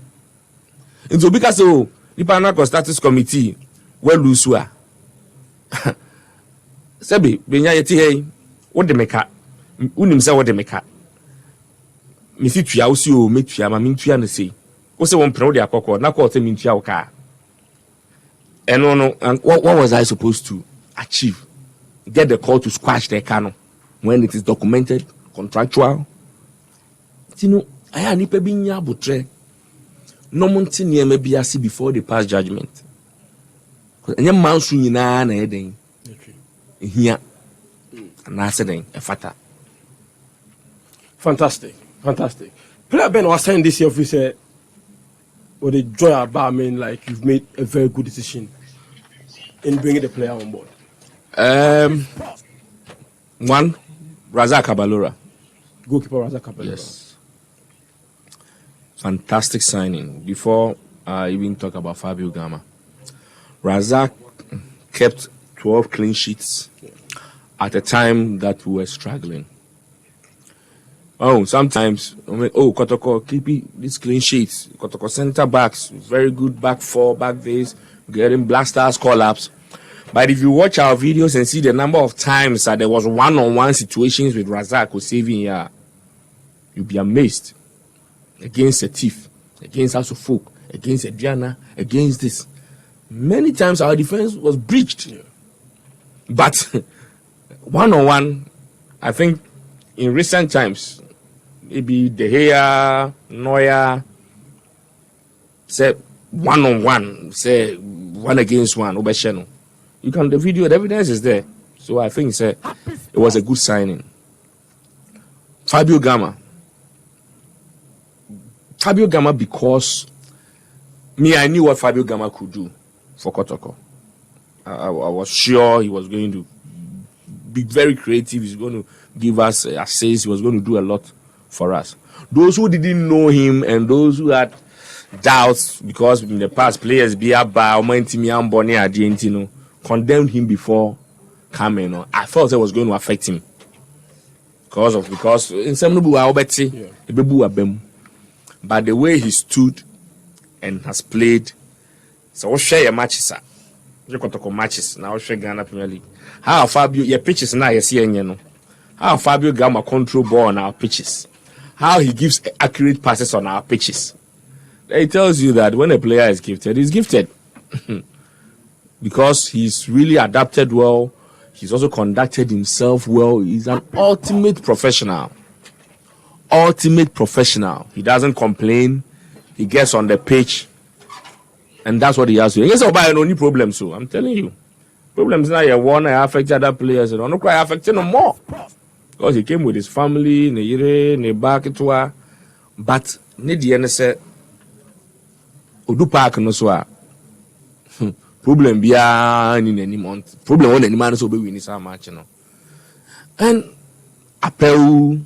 And so because the Panama Status Committee well lose Sebi, benya yeti hey, what the meka? Unim say what the meka? Me si tuya usi o me tuya ma min tuya ne say. O se won pro de akoko na ko te min tuya o ka. And what was I supposed to achieve? Get the call to squash the canon when it is documented, contractual. You know, I had nipa binya butre. No monte near me be asi before they pass judgment. Because any man soon na eden. Here and I said a fata. Fantastic. Player Ben was saying this year, officer, what the joy about, I mean, like you've made a very good decision in bringing the player on board. One, Razak Kabalora. Goalkeeper Razak Kabalora. Yes. Fantastic signing. Before I even talk about Fabio Gama, Razak kept 12 clean sheets at a time that we were struggling. Oh, sometimes, Kotoko, keep these clean sheets. Kotoko center backs, very good back 4, back days, getting blasters, call-ups. But if you watch our videos and see the number of times that there was one-on-one situations with Razak or saving here, you'll be amazed. Against a thief, against House of Folk, against a Diana, against this. Many times our defense was breached. Yeah. But one-on-one, I think in recent times, maybe De Gea, Neuer, say one-on-one, say one against one, Obesheno. You can, the video, the evidence is there. So I think it was a good signing. Fabio Gama, because I knew what Fabio Gama could do for Kotoko. I was sure he was going to be very creative. He's going to give us assists. He was going to do a lot for us. Those who didn't know him and those who had doubts, because in the past players condemned him before coming. I thought it was going to affect him because in some but the way he stood and has played, so we'll share your matches, matches now. Share Ghana Premier League. How Fabio your pitches now you see how Fabio Gama control ball on our pitches, how he gives accurate passes on our pitches. It tells you that when a player is gifted, he's gifted because he's really adapted well. He's also conducted himself well. He's an ultimate professional. He doesn't complain. He gets on the pitch, and that's what he has to do. Yes, I'll no problem. So I'm telling you, problems now you want to affect other players. And I'm not quite affecting no more because he came with his family, ne back to her. But the end said, Odu Park no so problem bia in any month. Problem on any man so be win so much, And Apeu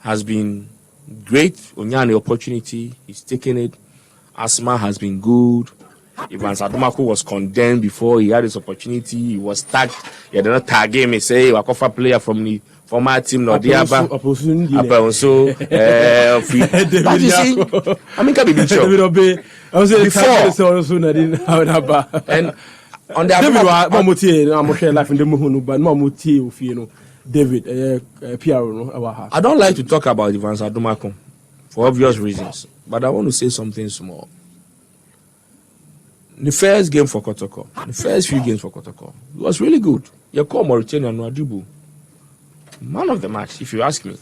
has been great. Onyane opportunity, he's taken it. Asma has been good. Evans Adomako was condemned before he had his opportunity. He was tagged. He did not tag him. He say, "I offer player from the former team, no diaba." So, but you see, I mean, can be sure. Before, and on the David, I don't like to talk about Evans Adomako for obvious reasons, but I want to say something small. The first game for Kotoko, the first few games for Kotoko, it was really good. You call Mauritania Nwadibu man of the match, if you ask me.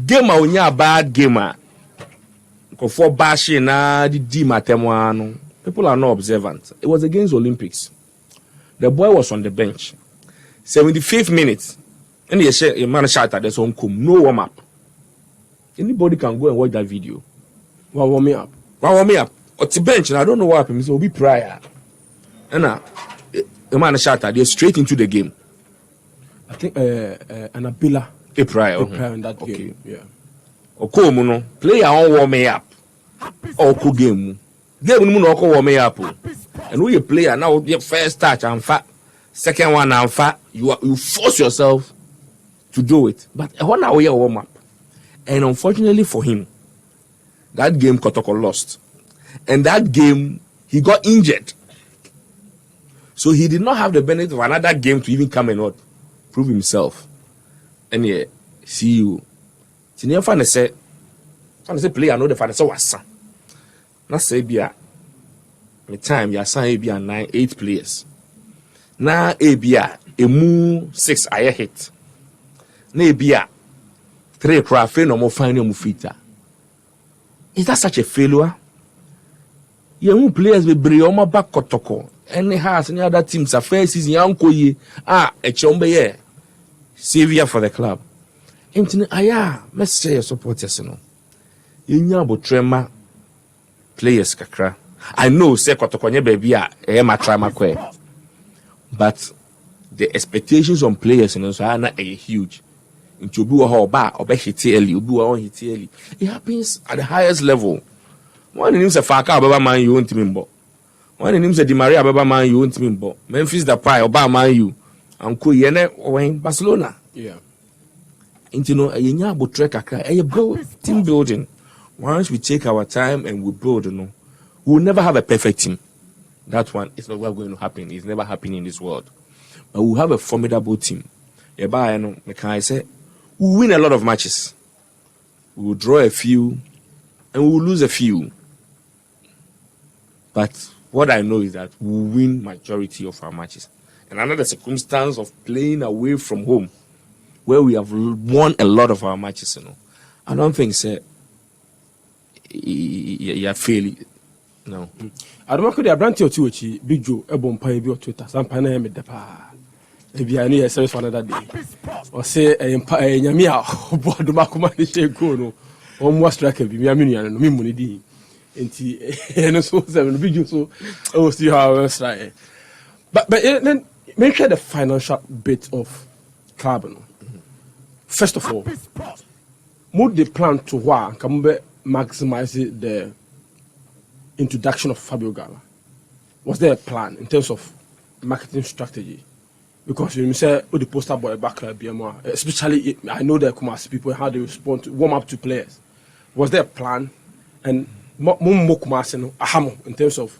Game a bad gamer. For bashing na the D matemwano. People are not observant. It was against Olympics. The boy was on the bench. 75th minute. And a man shot at his own come. No warm up. Anybody can go and watch that video. Well, warm me up. At the bench, and I don't know what happened. It will be prior. And a man shot at straight into the game. I think Anabila. A prior in that game. Yeah. Okomuno player on warm me up. Oko game. Game no oko warm me up. And we a player now your first touch and fat, second one and fat, you force yourself to do it. But 1 hour warm up. And unfortunately for him, that game Kotoko lost. And that game he got injured. So he did not have the benefit of another game to even come and not prove himself. And yeah, see you. Tinia fan say player no the fan say wasa. Na say bia me time ya san bia 9-8 players. Na bia emu 6 aye hit. Na bia 3 craft no mo find no fita. Is that such a failure? Young players be bring on back Kotoko. Any has any other teams a first season yanko ye a chombe ye savior for the club. Intini aya message your supporters no. Yenya botrema players kakra. I know say Kotoko nye baby a matrama kwe. But the expectations on players are not huge. Into obi wo ba obe hit early, obi wo hit early. It happens at the highest level. One name say Faka Baba man you want me mbo. One name say Di Maria Baba man you want me mbo. Memphis Depay Oba man you. Anko yene when Barcelona. Yeah. Into no yenya botre kakra. Build team building. Once we take our time and we build, we will never have a perfect team. That one is not going to happen. It's never happening in this world. But we'll have a formidable team. I say we'll win a lot of matches. We'll draw a few and we'll lose a few. But what I know is that we'll win majority of our matches. And another circumstance of playing away from home, where we have won a lot of our matches, I don't think you're failing. No. I don't know the brand to you, Big Joe, a bomb pie or Twitter, some panel with the pa. Maybe I need a service for another day. Or say a Yamia, board the Macumani Gono, or more striker, be Yaminian and Mimuni. And so 7 Big so I will see how I was trying. But then make sure the financial bit of carbon. First of all, move the plan to what can maximize the introduction of Fabio Gala. Was there a plan in terms of marketing strategy? Because you say, oh, the poster boy back BMR, especially I know the Kumasi people how they respond to warm up to players. Was there a plan? And in terms of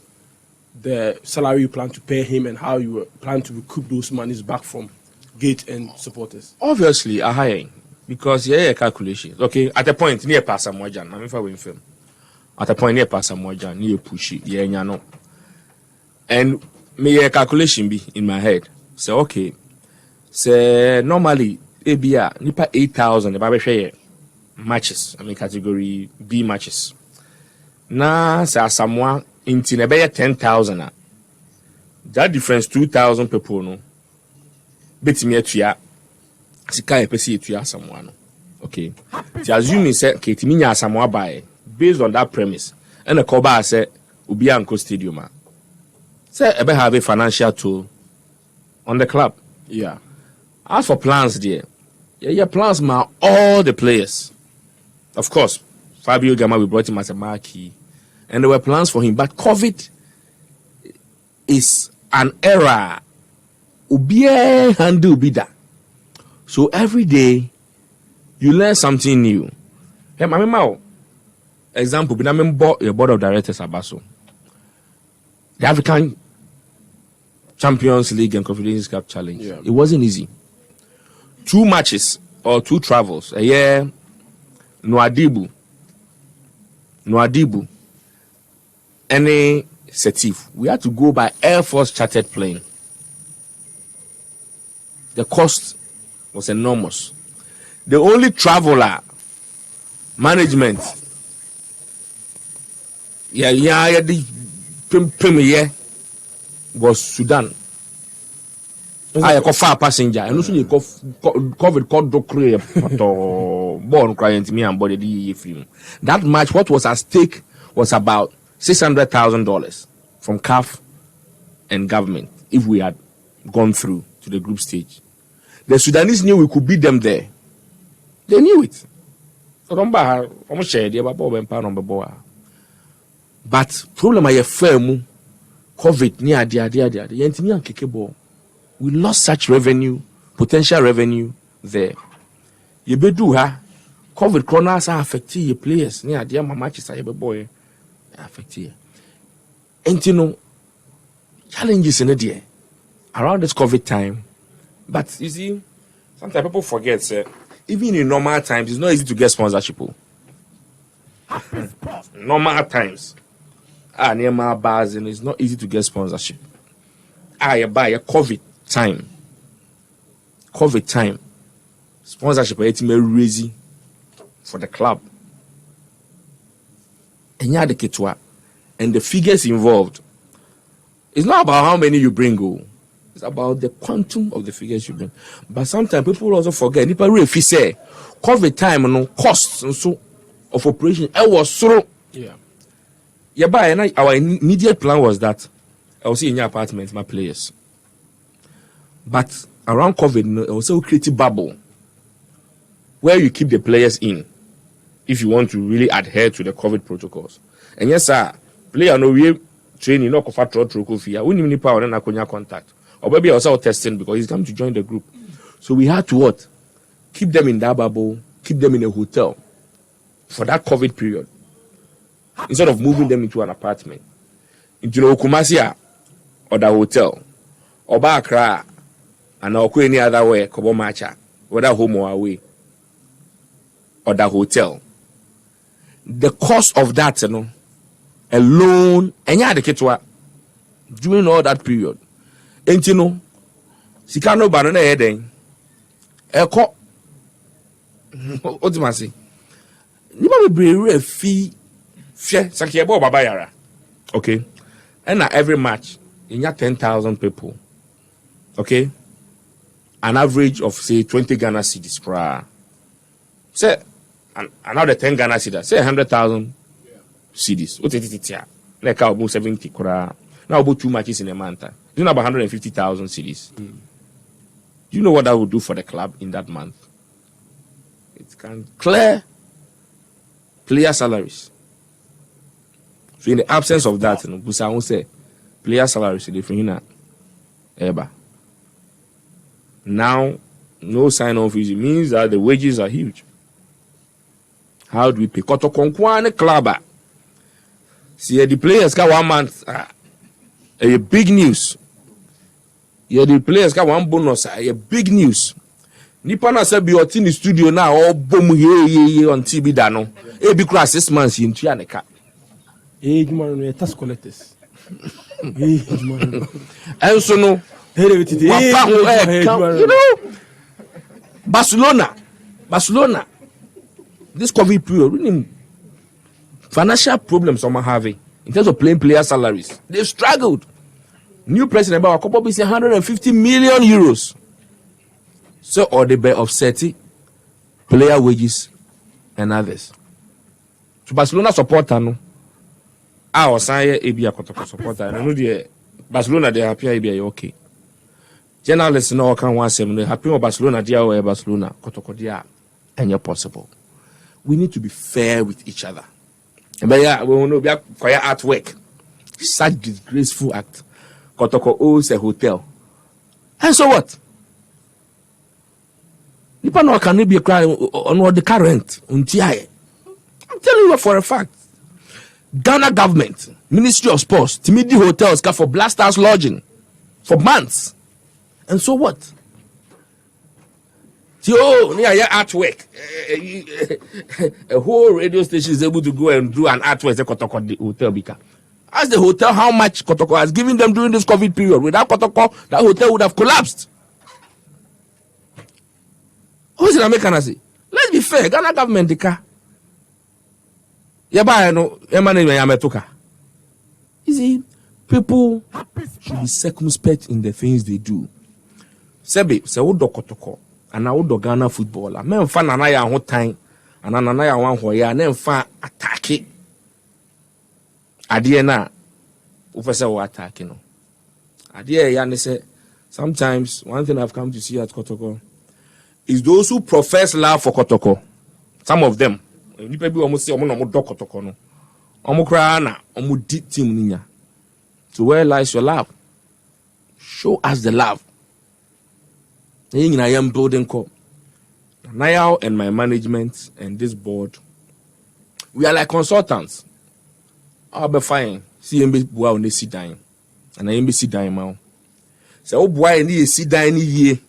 the salary you plan to pay him and how you plan to recoup those monies back from gate and supporters? Obviously, a high because yeah, calculations. Okay, at a point near pass some Mojan. I'm if I win film. At a point near pass some Mojan, near pushy, yeah, no. And me a calculation be in my head. So okay, so normally ABR nipa 8,000 if I share matches. I mean category B matches. Na say someone into nebe 10,000. That difference 2,000 people no. Betimi atua sika e pese atua someone. Okay. Ti assume say ketimi nya someone buy based on that premise. And the coba say obi anko stadium. Say ebe have a financial tool on the club. Yeah. As for plans there, yeah, plans ma all the players. Of course, Fabio Gama, we brought him as a marquee. and there were plans for him. But COVID is an era. Ubiye handle bida. So every day you learn something new. Hey, mama, example, but I'm board of directors abaso. The African Champions League and Confederations Cup Challenge. Yeah. It wasn't easy. 2 matches or 2 travels a year. No adibu. Any setif. We had to go by Air Force chartered plane. The cost was enormous. The only traveler management, was Sudan. I got far passenger, and also you COVID called Docre born crying to me and body film. That match, what was at stake was about $600,000 from CAF and government if we had gone through to the group stage. The Sudanese knew we could beat them there. They knew it. But problem I firm COVID near the we lost such revenue, potential revenue there. You be do ha COVID corners are affecting your players near the matches I boy affect you. And you know challenges in the day around this COVID time. But you see, sometimes people forget, sir, even in normal times, it's not easy to get sponsorship. Normal times. Near my bars, and it's not easy to get sponsorship. You buy a COVID time. Sponsorship is raising for the club. And you the kitwa. And the figures involved. It's not about how many you bring. It's about the quantum of the figures you bring. But sometimes people also forget. If I say COVID time costs and so of operation, I was so our immediate plan was that I will see in your apartment my players. But around COVID, I also create a bubble where you keep the players in if you want to really adhere to the COVID protocols. And yes, sir, player no we training no cover troco fee. We need power and akonya contact. Or maybe also testing because he's come to join the group. So we had to what? Keep them in that bubble, keep them in a hotel for that COVID period. Instead of moving them into an apartment. Into the Okumasia or the hotel. Or Accra and any other way, Kobo Macha, whether home or away. Or the hotel. The cost of that, alone, and you had the kitwa during all that period. And Sikano Banana Eden, Eko, what do I say? You bring a fee, Sakiabo Babayara. Okay, and every match, in your 10,000 people, okay, an average of say 20 Ghana cedis per. Say, another 10 Ghana cedis, say 100,000 cedis. What is it here? Like about 70 kura. Now about 2 matches in a month. You know about 150,000 cedis. Do you know what that would do for the club in that month? It can clear player salaries. So in the absence of that, Busa won't say player salaries different. Now, no sign of it means that the wages are huge. How do we pay? Kotoko club. See the players got 1 month. A big news. The players got 1 bonus. A big news. Nipana said be in the studio now. All boom here on TV dano. A big class 6 months in Tianeka. Man, tax collectors. And so no. You know, Barcelona. This COVID period, financial problems someone having in terms of playing player salaries. They've struggled. New president about a couple of 150 million euros. So or they be offsetting player wages and others. So Barcelona supporter no. I was saying Abia Kotoko supporter. No the Barcelona they happy Abia okay. Journalists no can want them they happy with Barcelona dia or Barcelona Kotoko dia and possible. We need to be fair with each other. But yeah, we will know be choir artwork. Such disgraceful act. Kotoko owns a hotel. And so what? People know can be a cry on the current on TI. I'm telling you for a fact. Ghana government, Ministry of Sports, Timidi hotels got for blasters lodging for months. And so what? Near artwork. A whole radio station is able to go and do an artwork at Kotoko hotel Bika. Ask the hotel how much Kotoko has given them during this COVID period. Without Kotoko, that hotel would have collapsed. Who's in America? Say, let's be fair. Ghana government, the car. You see, people should be circumspect in the things they do. Sebe, se wodo Kotoko, and I wodo Ghana footballer. Men fan anaya ho time, and anaya wan hoya, nem fan attack it. Adie na, ufese wo attack no. Adie ya ne say, sometimes one thing I've come to see at Kotoko is those who profess love for Kotoko. Some of them. Nipa bi omo say omo no mo do Kotoko no. Omo kra na omo di team ninya. So where lies your love? Show us the love. I am building co. Now and my management and this board, we are like consultants. I'll be fine. See MB boy on see dying. And I am see dying now. So oh boy need see dying ye.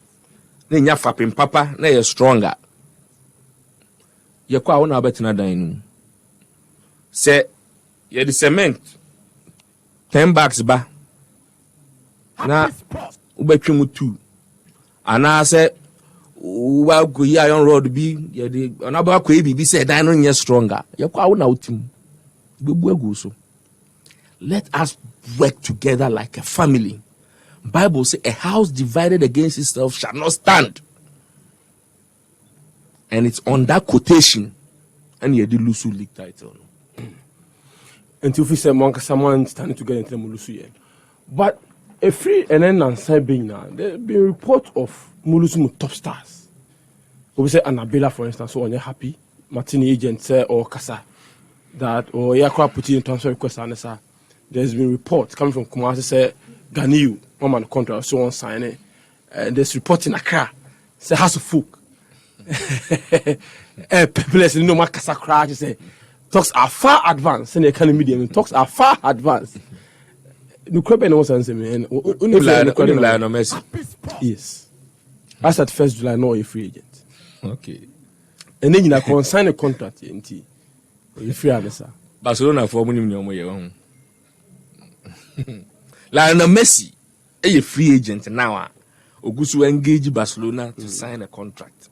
Then ya fapping papa, na you stronger. You kwa wona better dying. Say you the cement 10 bags ba. Na ubetwe mu 2. And I said, well, go here on road be the another be said, I know stronger. You kwa wona utim. So let us work together like a family. Bible says a house divided against itself shall not stand. And it's on that quotation. And you the Lusu League title. And if we say someone standing together in Mulusu. But a free and then answer being now, there be a report of Mulusu top stars. We say Annabella, for instance, so on you happy, Martini agent say or Kasa that or Yakwa put in transfer request and there's been reports coming from Kumasi say Ganiu, one man contract, so on sign it. And there's report in Accra, say House of Folk. People no more Kasa crash say talks are far advanced in the economy medium. Talks are far advanced. No crebe no sense me. Yes. As at 1st July, no a free agent. Okay. And then you can sign a contract in T. You free answer. Barcelona for money no more. Lionel Messi, a free agent now. Ogusu engage Barcelona to sign a contract.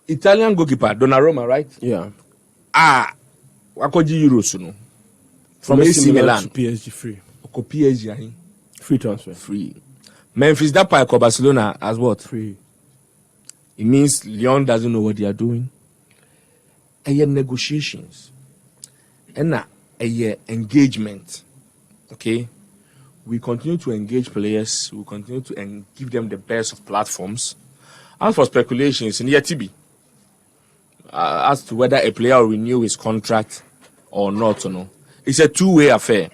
Italian goalkeeper Donnarumma, right? Yeah. Wakoji Euros no. From AC Milan to PSG free. PSG free transfer. Free. Memphis Depay to Barcelona as what? Free. It means Lyon doesn't know what they are doing. And yet negotiations. And a year engagement. Okay? We continue to engage players. We continue to give them the best of platforms. As for speculations, in TB, as to whether a player will renew his contract or not, or no, it's a two-way affair.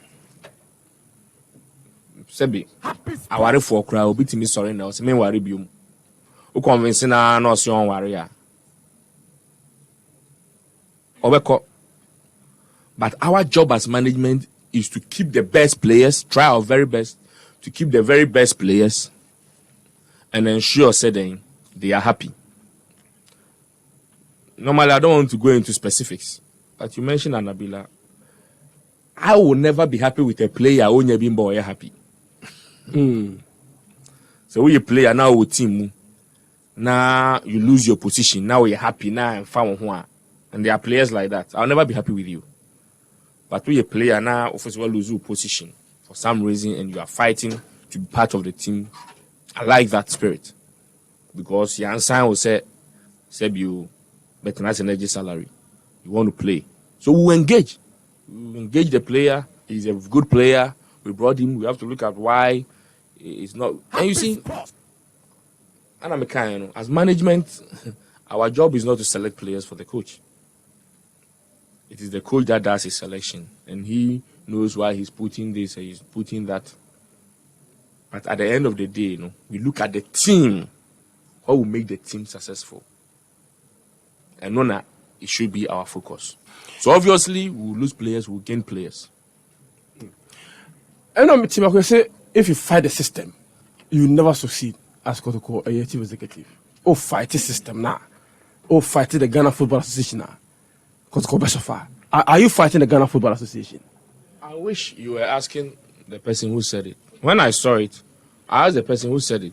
Sebi, I worry for crowd. Be to me sorry now. Se me worry biom. O convince na no se on worry a. Obeko. But our job as management is to keep the best players, try our very best to keep the very best players, and ensure saying they are happy. Normally, I don't want to go into specifics, but you mentioned Annabella. I will never be happy with a player who never been boy happy. So when you play now with team, now you lose your position. Now you're happy now and found one, and there are players like that. I'll never be happy with you. But when you play now, of course, you lose your position for some reason, and you are fighting to be part of the team. I like that spirit because your answer will say you better nice energy salary. You want to play, so we engage. We engage the player. He's a good player. We brought him. We have to look at why it's not. And you see, and I'm a kind, as management, our job is not to select players for the coach. It is the coach that does his selection, and he knows why he's putting this and he's putting that. But at the end of the day, we look at the team, what will make the team successful. And no, it should be our focus. So obviously, we'll lose players, we'll gain players. I know, Team, I say, if you fight the system, you never succeed as Kotoko, a chief executive. Oh, fight the system now. Oh, fight the Ghana Football Association now. Kotoko Beshofa. Are you fighting the Ghana Football Association? I wish you were asking the person who said it. When I saw it, I asked the person who said it,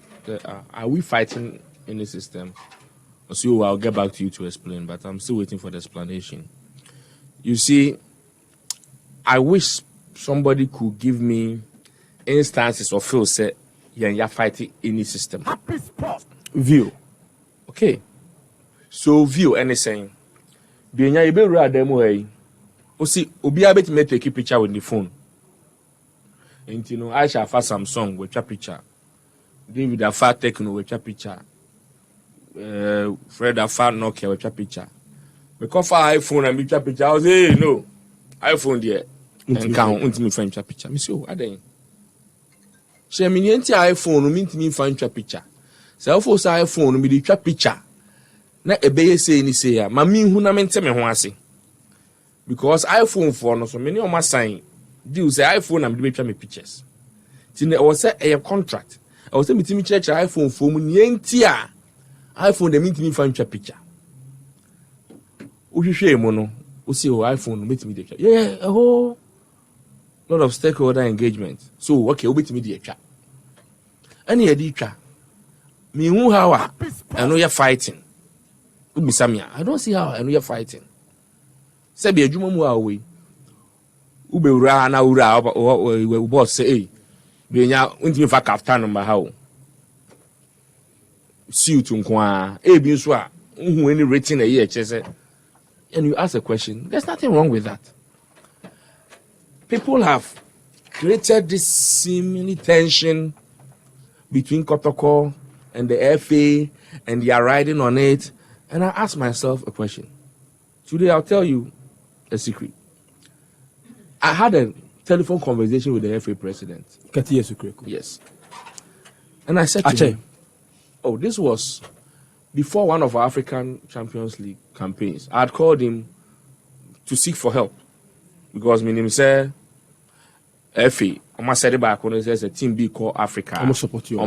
are we fighting in the system? So I'll get back to you to explain, but I'm still waiting for the explanation. You see, I wish somebody could give me instances of Phil said, you're fighting any system. View. Okay. So view anything. Bienya you be read them way. O see, obi abet me take a picture with the phone. And you know, I shall fa Samsung with your picture. David afa Techno with your picture. Fred afa Nokia with your picture. Because for iPhone and your picture, I was hey no. iPhone there. And count me find your picture. Me say, oh, aden. She me nti iPhone me find your picture. Say for say iPhone me the picture. Na ebeye say ni say ya. Ma me hu na me nteme ho ase. Because iPhone for no so many o ma sign. Do say iPhone am dey me pictures. Ti na o say a contract. I was say me timi church iPhone for mu nti a iPhone dey me find your picture. O hwehwe mu no, o say o iPhone me timi dey twa. Yeah, a whole lot of stakeholder engagement. So okay, o betimi dey twa. Any e dey twa. Me hu how I know you're fighting. I don't see how I know you're fighting. Say be adwuma mu awe. Ube ura na ura we boss say eh. Be nya untimi fa kaftan number how. Suit nkwa. E bi nso a hu any rating a year chese. And you ask a question. There's nothing wrong with that. People have created this seemingly tension between Kotoko and the FA, and they are riding on it. And I ask myself a question. Today, I'll tell you a secret. I had a telephone conversation with the FA president. Yes. And I said to him, oh, this was before one of our African Champions League campaigns. I had called him to seek for help. Because my name said, FA, I said it back when it says a team B called Africa. I'm support you.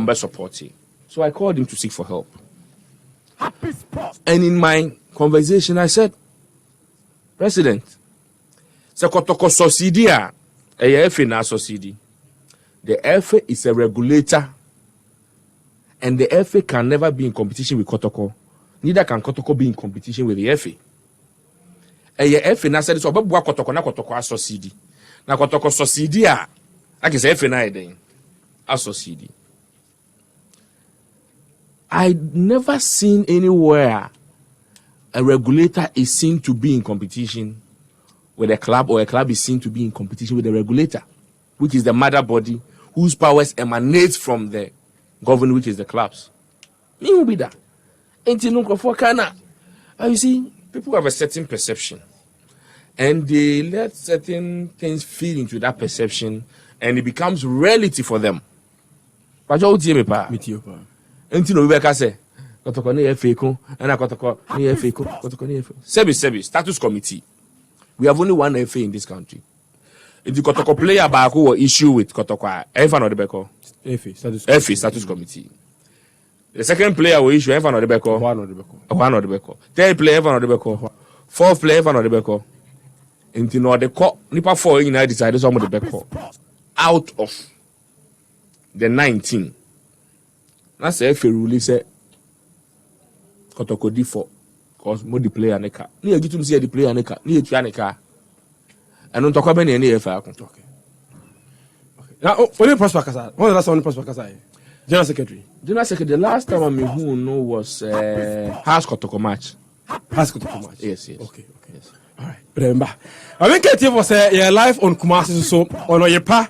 So I called him to seek for help. And in my conversation, I said, President, Kotoko subsidy a FA na subsidy. The FA is a regulator, and the FA can never be in competition with Kotoko. Neither can Kotoko be in competition with the FA. FA na said so obebu Kotoko na Kotoko a subsidy. Na Kotoko subsidy a like is FA na eden a subsidy. I never seen anywhere a regulator is seen to be in competition with a club, or a club is seen to be in competition with the regulator, which is the mother body whose powers emanate from the government, which is the clubs. Me will be that. You see, people have a certain perception, and they let certain things feed into that perception, and it becomes reality for them. But you Enti we can say Kotoko na FA ko na Kotoko na FA ko Kotoko na FA. Sebi status committee. We have only one FA in this country. If the Kotoko player back who issue with Kotoko, FA no the beko. FA status committee. The second player will issue FA no the beko. One no the beko. Third player FA no the beko. Fourth player FA no the beko. Enti no the co nipa 4 in decide some of the beko. Out of the 19. That's the FA rule say Kotoko D4 because more the player neka. Ni eji tum see the player neka. Ni etua neka. Eno ntokwa be na FA akon. Okay. Now only prosper kasa. When the last one prosper kasa? General Secretary. The last time I who know was House Kotoko match. House Kotoko match. Yes. Okay. Yes. All right. Remember. I think it was live on Kumasi so on Oyepa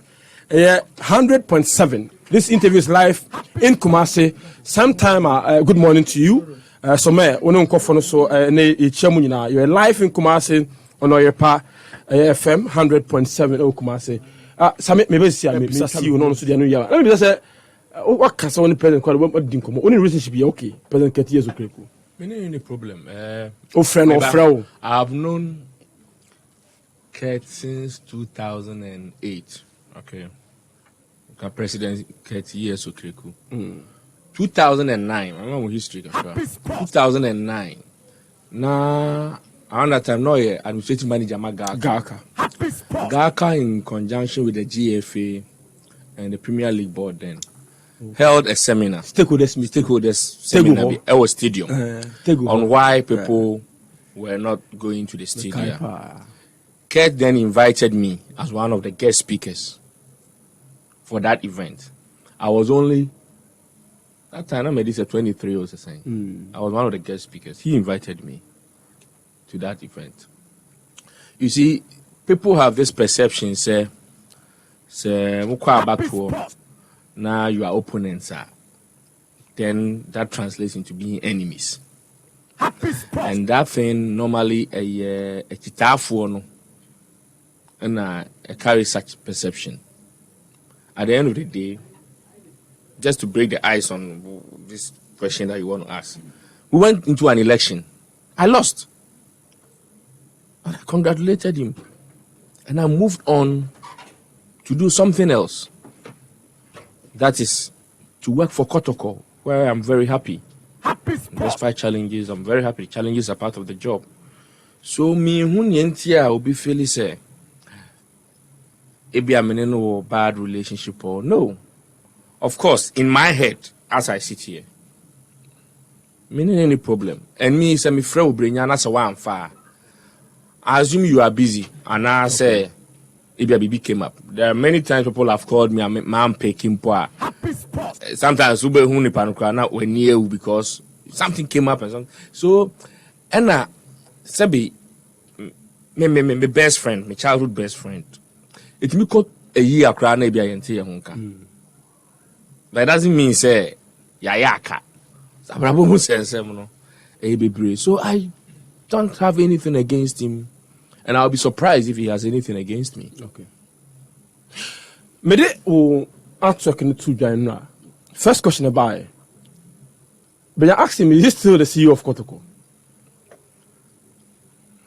100.7. This interview is live in Kumasi. Sometime, good morning to you. So, you're live in Kumasi on your pa FM 100.7 o Kumasi. Sami maybe see you no so dey no ya. Let me just say what can someone present call what din komo. Only relationship be okay. Present 30 years okreku. Any problem? Friend. I've known Kurt since 2008. Okay. President Kurt years okreku. 2009. I remember history. 2009. Now, around that time, no, administrative manager Gaka in conjunction with the GFA and the Premier League board then held a seminar. Stakeholders seminar at our stadium on why people were not going to the stadium. Kurt then invited me as one of the guest speakers for that event. I was only that time I made this at 23 or something. I was one of the guest speakers. He invited me to that event. You see, people have this perception, say now you are opponents, then that translates into being enemies. And that thing normally a chitafu and carry such perception. At the end of the day, just to break the ice on this question that you want to ask, we went into an election. I lost. And I congratulated him. And I moved on to do something else. That is to work for Kotoko, where I'm very happy. Despite challenges, I'm very happy. Challenges are part of the job. So me will be feeling say, maybe I'm in a bad relationship or no. Of course, in my head, as I sit here, meaning any problem. And me say me friend will bring you as a one far. I assume you are busy, and I say, if a baby came up. There are many times people have called me, "Man, picking poor." Sometimes ube huni panukra na when you because something came up and something. So, and sabi, me best friend, my childhood best friend. It me caught a year akra na ebi ayente ye honka. That doesn't mean say yayaka. Sabrabo mu sense no. So I don't have anything against him, and I'll be surprised if he has anything against me. Okay. Mede o atwek to join now. First question about it. But you're asking me, is he still the CEO of Kotoko?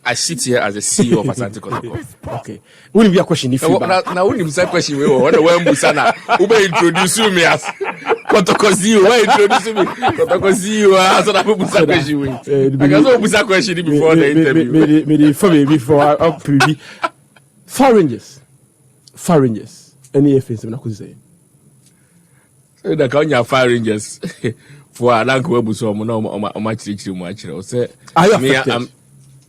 I sit here as the CEO of Asante Kotoko. Okay. Wouldn't be a question if you now wouldn't say question we want to Musana. Who may introduce me as Kotoko CEO? Why introduce me? Kotoko CEO as an Musa question. I can so Musa question before the interview. Maybe before up preview. Far Rangers. Any offensive I could say. So the Kenya Fire Rangers for a language buso much say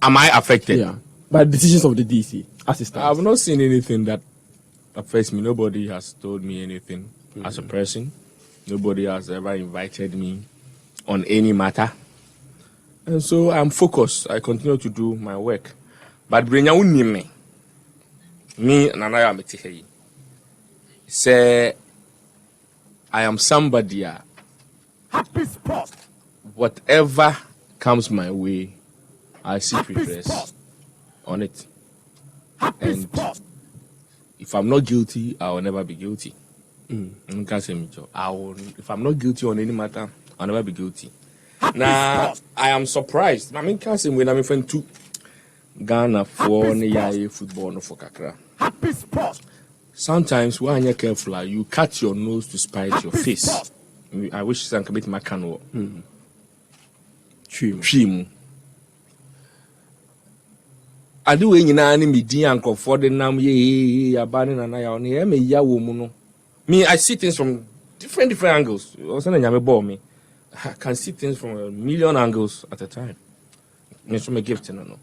am I affected? Yeah. By decisions of the DC assistant. I've not seen anything that affects me. Nobody has told me anything as a person. Nobody has ever invited me on any matter. And so I'm focused. I continue to do my work. But bring your own me and I am say I am somebody. Whatever comes my way, I seek redress on it. And if I'm not guilty, I will never be guilty. If I'm not guilty on any matter, I'll never be guilty. Now, I am surprised. I mean, when I'm friend to Ghana for football no for Kakra. Sometimes when you're careful, you cut your nose to spite your face. I wish I could make my canoe. Trim. I do any media and for the name ye abandoning and I only am a yawomuno. Me, I see things from different angles. Also, me. I can see things from a million angles at a time. Me from a gift, no.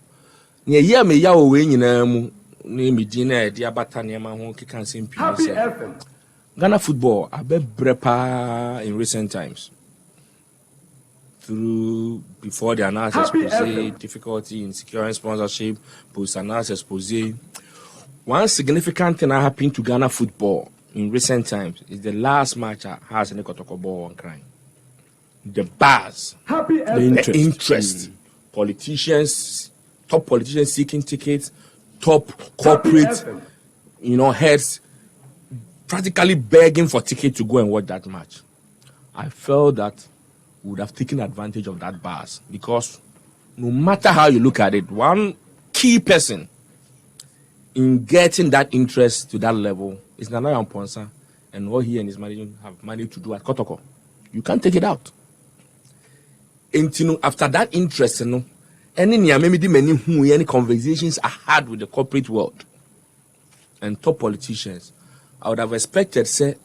Near me yawo wing in me dinner, dear Batania, my home can see Ghana football, I bet brepa in recent times. Through before the analysis expose, difficulty in securing sponsorship, post analysis expose. One significant thing that happened to Ghana football in recent times is the last match has Asante Kotoko ball on crime. The buzz, the interest. Politicians top politicians seeking tickets, top corporate, heads practically begging for tickets to go and watch that match. I felt that we would have taken advantage of that buzz, because no matter how you look at it, one key person in getting that interest to that level is Yaw Amponsah, and what he and his management have managed to do at Kotoko. You can't take it out. And after that interest, any conversations I had with the corporate world and top politicians, I would have expected, say,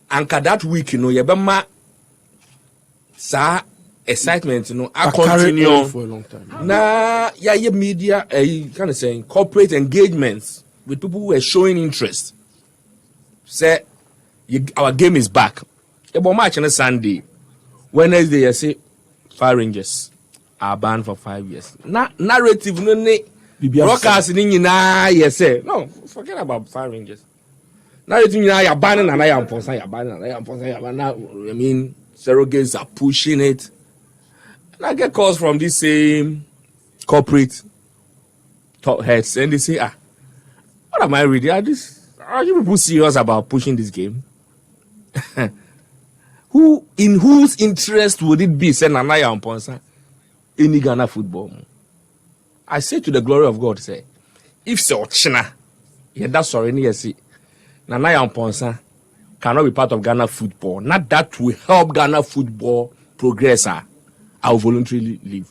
anchor that week, yabama sa excitement, I continue for a long time. Media, kind of saying corporate engagements with people who were showing interest. Say, our game is back. About match on a Sunday, Wednesday, you say, Fire Rangers are banned for 5 years. Narrative, no, broadcasting, you say, no, forget about Fire Rangers. Narrative, you're banning and Yaw Amponsah, you're banning. I mean, surrogates are pushing it. And I get calls from these same corporate top heads, and they say, what am I reading? Are you people serious about pushing this game? In whose interest would it be, say, Yaw Amponsah, any Ghana football? I say to the glory of God, say, if so, China, that's already a see. Yaw Amponsah cannot be part of Ghana football. Not that will help Ghana football progress. I will voluntarily leave.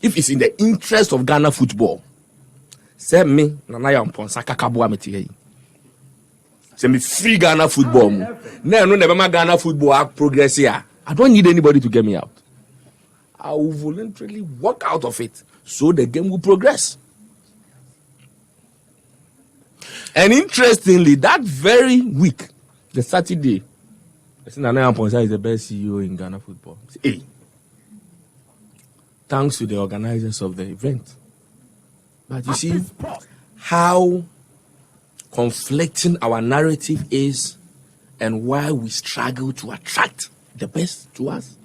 If it's in the interest of Ghana football, say me, Yaw Amponsah, kakabua meti. Say me free Ghana football. No, never Ghana football progress here. I don't need anybody to get me out. I will voluntarily walk out of it so the game will progress. And interestingly, that very week, the Saturday, I said Yaw Amponsah is the best CEO in Ghana football. Hey, thanks to the organizers of the event. But you see how conflicting our narrative is and why we struggle to attract the best to us.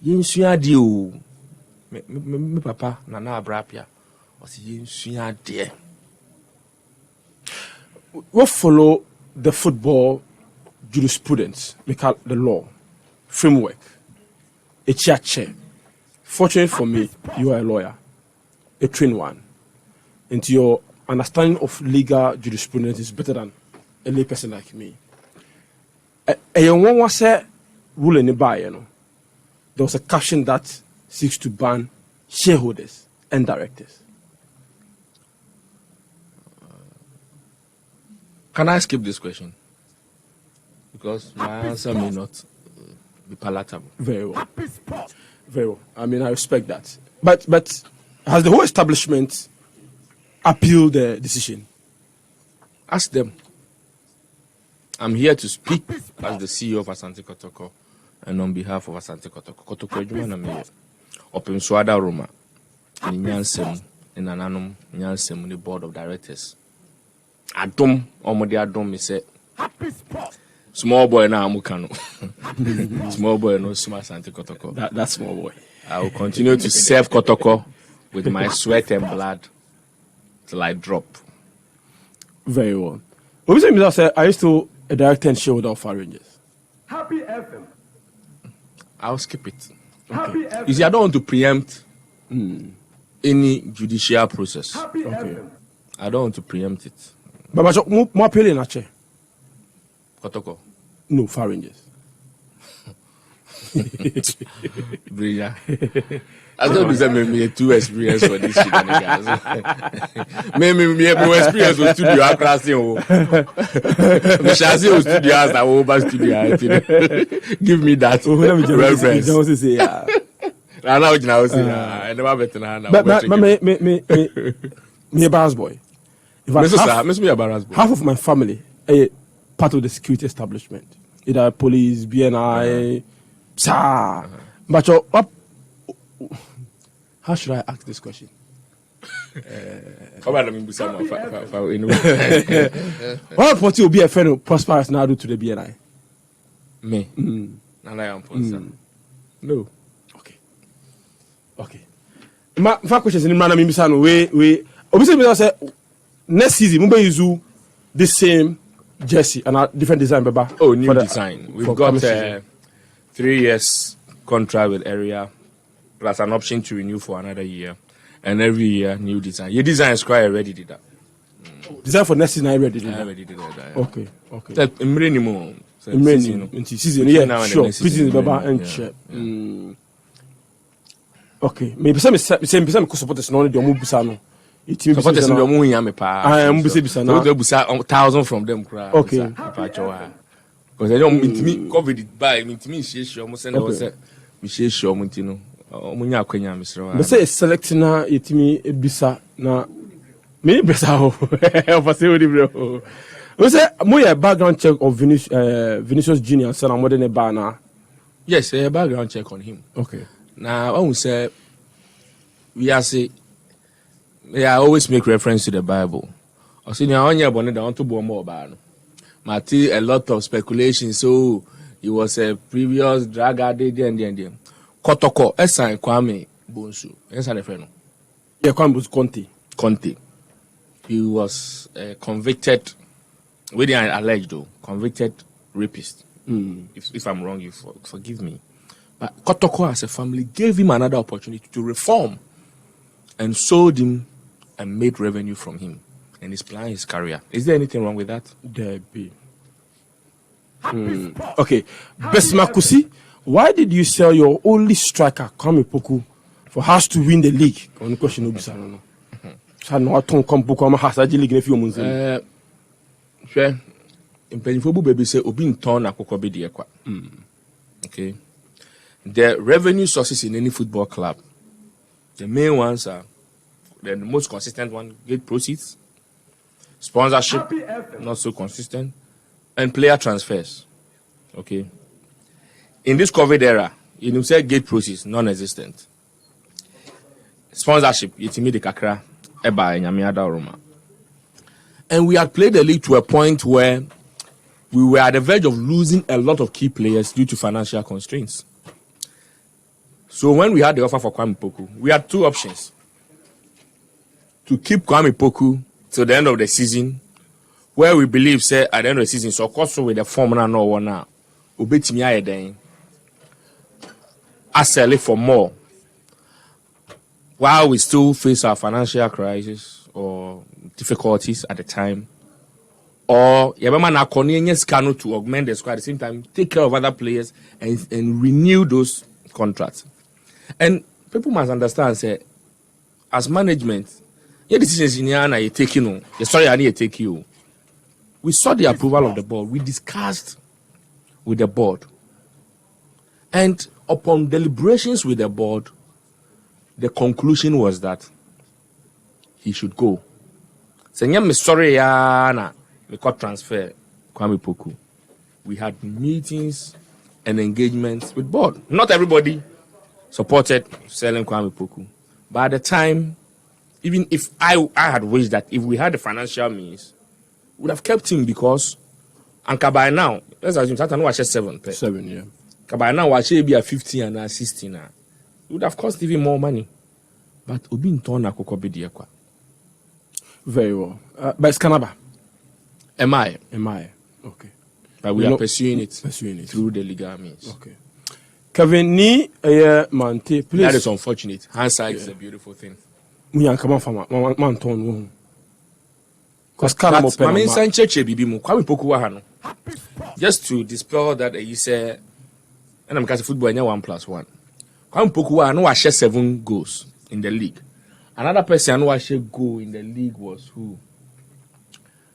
Yensua dio me papa Nana Abrapia was yensua de. We follow the football jurisprudence, we call the law, framework, a chair. Fortunate for me, you are a lawyer, a trained one, and your understanding of legal jurisprudence is better than a lay person like me. A young one was a rule in the bar, there was a caption that seeks to ban shareholders and directors. Can I skip this question? Because my answer may not be palatable. Very well. Very well. I mean, I respect that. But has the whole establishment appealed the decision? Ask them. I'm here to speak as the CEO of Asante Kotoko and on behalf of Asante Kotoko. Kotoko Ejuma me Open Swada Roma in Nyansem in Ananum Nyansem the board of directors. Adom omode adom me say small boy na amukano. Small boy no suma Asante Kotoko. That small boy. I will continue to serve Kotoko with my sweat and blood till I drop. Very well. Obviously, Mr. Are you still a director and shareholder of Fire Rangers? Happy FM. I'll skip it. Okay. You see, I don't want to preempt any judicial process. Happy Okay. FM. I don't want to preempt it. But more appealing, actually. Kotoko. No, Fire Rangers. Brilliant. I don't be saying me too experience for this shit, guys. Me experience with studio across me shall say studio as I over studio. Give me that reference. I know what you say. I never bet na. But me a bars boy. In fact, half of my family are part of the security establishment. Either police, BNI, But how should I ask this question? What party will be a friend of prosperous now do to the BNI? Me. Yaw Amponsah. No. Okay. Okay. My questions in Mana Mimisano, we obviously say next season, Mumbai use the same jersey and a different design, Baba. Oh, new design. We've got 3 years contract with Area, plus an option to renew for another year. And every year, new design. Your design is quite already did that. Design for next season, I already did that. I already did that. Yeah. Okay. Minimum. Season, yeah, sure. Season, Baba, and check. Okay. Maybe some support no the omu bisa no. Supporters no omu nya me pa. I am bisa na. So busa 1,000 from them cry. Okay. Because they don't me COVID by me share omo send us me share omo ntino. Omo nya akwanya me sere wa. Be say select na yetimi bisa na me bisa ho. For say we bro. We say mo background check of Vinicius Junior say na mo de ne ba na. Yes, a background check on him. Okay. Now, when we say, I always make reference to the Bible. I see now, I want to more about Mati, a lot of speculation. So, he was a previous drug addict and Kotoko, Asante Kwame Bonsu. Yes, I friend. Yeah, Kwame was Conte. He was convicted, we didn't allege though, convicted rapist. If I'm wrong, you forgive me. But Kotoko as a family gave him another opportunity to reform and sold him and made revenue from him. And he's planning his career. Is there anything wrong with that? There be. Okay. Besmakusi, why did you sell your only striker, Kwame Poku, for us to win the league? Only question no. So no aton come Poku ama has league in a few months. Sure. In Pennyfobu baby say Obi Nton Akoko be the kwa. Okay. The revenue sources in any football club, the main ones are the most consistent one, gate proceeds, sponsorship, not so consistent, and player transfers. Okay. In this COVID era, you say gate proceeds, non-existent. Sponsorship, Yitimi de Kakra, Eba, Nyamiada Roma. And we had played the league to a point where we were at the verge of losing a lot of key players due to financial constraints. So when we had the offer for Kwame Poku, we had two options. To keep Kwame Poku till the end of the season, where we believe, say, at the end of the season, so of course with the formula no one now, Ubetimi Ayeden, I sell it for more. While we still face our financial crisis or difficulties at the time, or Yabama Nakonien's Kano to augment the squad at the same time, take care of other players and renew those contracts. And people must understand, say, as management, your decisions in Yana you taking, the story I need to take you. We saw the approval of the board. We discussed with the board. And upon deliberations with the board, the conclusion was that he should go. Saying, sorry, Yana, we got transfer Kwame Poku. We had meetings and engagements with board. Not everybody supported selling Kwame Poku. But at the time, even if I had wished that if we had the financial means, we would have kept him because, and by now, let's assume that I know I share 7. 7, yeah. By now, I share be a 15 and 16. It would have cost even more money. But Obi Nton Akoko be the Ekwa. Very well. But it's Canada. Am I? Okay. But we are pursuing it through the legal means. Okay. Kevin ni Mante, please. That is unfortunate. Hindsight is a beautiful thing. Muyan come from Manton. Because Mami Sanche Bibi mu Kwame Poku wa hano. Just to dispel that you say, and I'm catching football 1+1. Kwame Poku wa hano wa share 7 goals in the league. Another person who share goal in the league was who?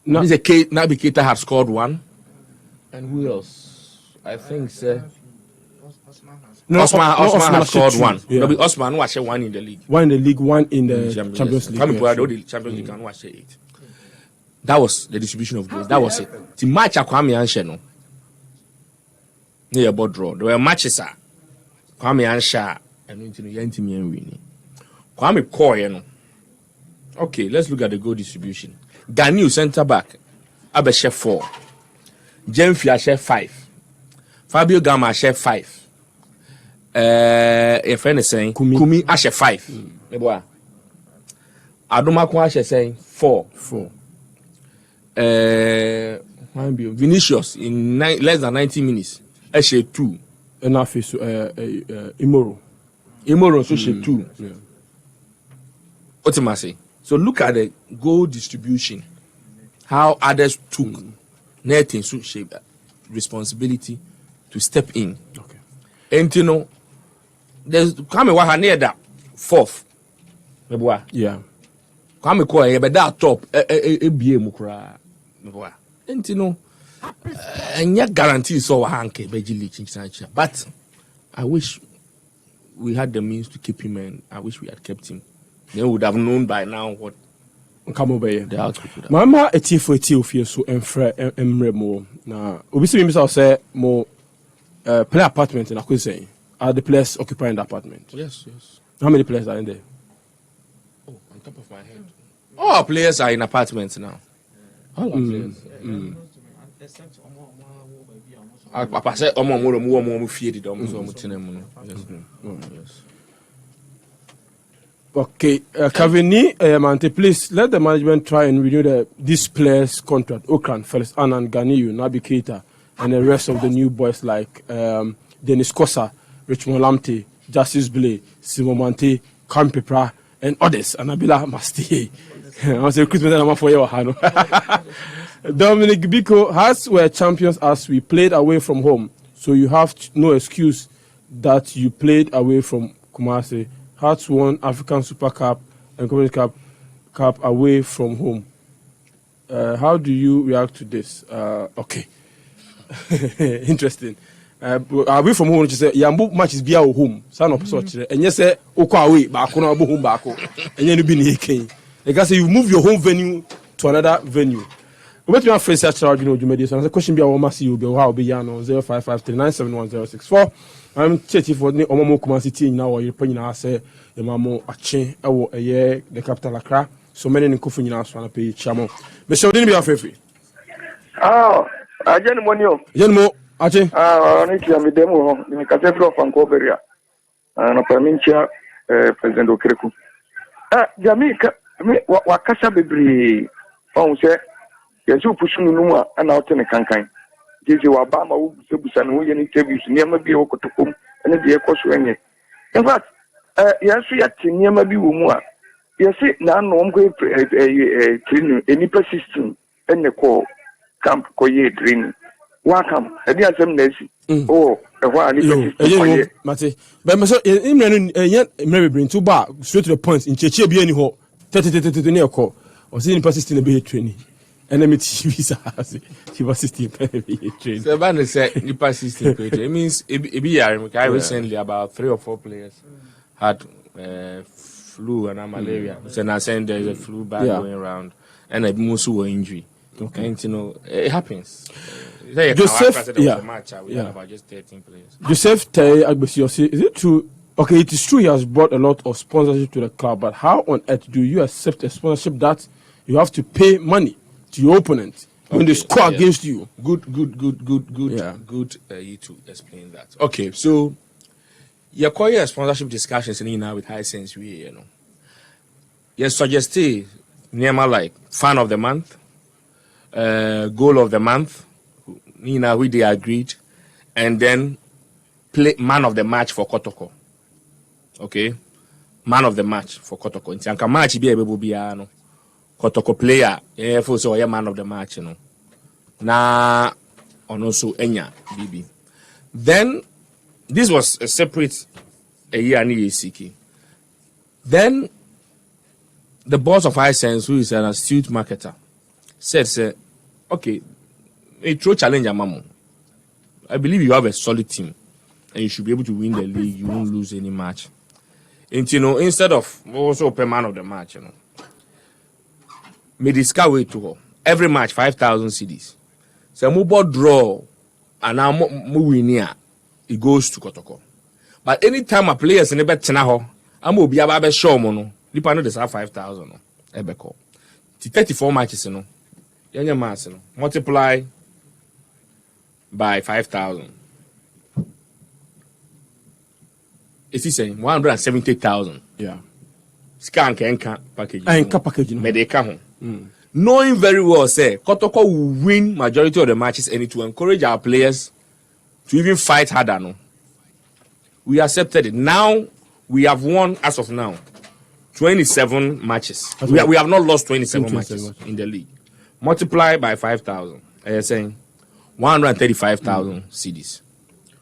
Nabi Keita had scored 1. And who else? I think Osman has scored 1. Yeah. Osman who share 1 in the league. 1 in the league, 1 in the Champions League. The Champions League and share 8. That was the distribution of goals. That was it. The match Kwame Anshe no. Near board draw. There were matches Kwame Anshe and Yantimi and Winnie. Kwame Koye no. Okay, let's look at the goal distribution. Ganiu centre back. Abe share 4. Jemfia share 5. Fabio Gama share 5. a friend is saying Kumi Ashe 5. Meboa. Adomako Ashe saying 4. Vinicius in less than 90 minutes. Ashe 2. Enough is Imoro so she 2. Yeah. What am I saying? So look at the goal distribution. How others took nothing so shape responsibility to step in. Okay. And you know, there's come one near that 4th. Meboa. Yeah. Come call here, but that top BA mukra. Meboa. And you know, and yet guarantee so hanke beji. But I wish we had the means to keep him, and I wish we had kept him. They would have known by now what come over here. The output would have. Mama a tea for a tea fear so emre more. Now, obviously, Mr. say more play apartment in a cuisine. Are the players occupying the apartment? Yes. How many players are in there? Oh, on top of my head. All our players are in apartments now. All our players. I said, yes. Okay, Kavini, Mante, please let the management try and renew this players' contract. Okran, Felix Annan, Ganiyu, Nabi Keita, and the rest of the new boys like Dennis Kosa, Richmond Lamte, Justice Blay, Simon Mante, Kampepra, and others. And Abila Masti. I was a recruitment for your hand. Dominic Biko, as we're champions as we played away from home, so you have no excuse that you played away from Kumasi. Hearts won African Super Cup and Community Cup away from home. How do you react to this? Okay. Interesting. Away from home, you say, Yambu matches be our home. Son of such. And yes, Oko away, Bako, home, Bako. And then you be in Like you move your home venue to another venue. What you have face such charge, you made this. And the question be our mass you be how be yano 0553971064. I'm checking for the Omo Kumasi now or you're putting us a mamo a chain a year the capital Accra. So many in Kufin now want to pay Chamo. Michelle didn't be a favor. I didn't want you. Yenmo, Ache. I need to have a demo in the Cathedral of Ancoberia and a Permincia President Okreku. Jamaica, Wakasa Bibri, say. Yes, you push Numa and out in a cancan. Gives you Obama, Subusan, who any interviews near maybe Okotokum and the Echo Swing. In fact, yes, we are near maybe Umua. Yes, now I'm going to train any persistent and the call camp Koye training. Welcome, and yes, I'm Nancy. Oh, a while, Mate, but myself, yet maybe bring 2 bar straight to the points in Cheche be any ho 30 near call or seeing persistent a training. And then he was 16 trained. So Banda said you pass 16. It means I recently about 3 or 4 players had flu and malaria. So now saying there's a flu bag going around and a muscle injury. Okay, and you know it happens. Joseph, we had about just 13 players. Joseph Tay Agbesiossi, is it true? Okay, it is true he has brought a lot of sponsorship to the club, but how on earth do you accept a sponsorship that you have to pay money to your opponent when they score against you? Good. You to explain that. Okay, so you're calling sponsorship discussions in now with high sense. You know, you suggest name like fan of the month, goal of the month. You know, we they agreed, and then play man of the match for Kotoko. Okay, man of the match for Kotoko. In Tianka match be able to be no. Kotoko player, so a man of the match, you know. Na also Enya BB. Then this was a separate a year and EACK. Then the boss of Hisense, who is an astute marketer, said, okay, a true challenger, Mamo. I believe you have a solid team and you should be able to win the league. You won't lose any match. And you know, instead of also pay man of the match, you know. Me discover way to her. Every match 5,000 CDs. So mobile draw and now win here. It goes to Kotoko. But anytime a player is in a bet tenaho, I'm will be about show mono. Lipa no deserve 5,000 no. Ebeko. 34 matches no. Young mass no. Multiply by 5,000. Is he saying 170,000? Yeah. Scan can package. Package. Medeka home. Knowing very well, say Kotoko will win majority of the matches, and it will encourage our players to even fight harder. No, we accepted it. Now we have won as of now 27 matches. We have not lost 27 matches in the league. Multiply by 5,000. You're saying 135,000 CDs.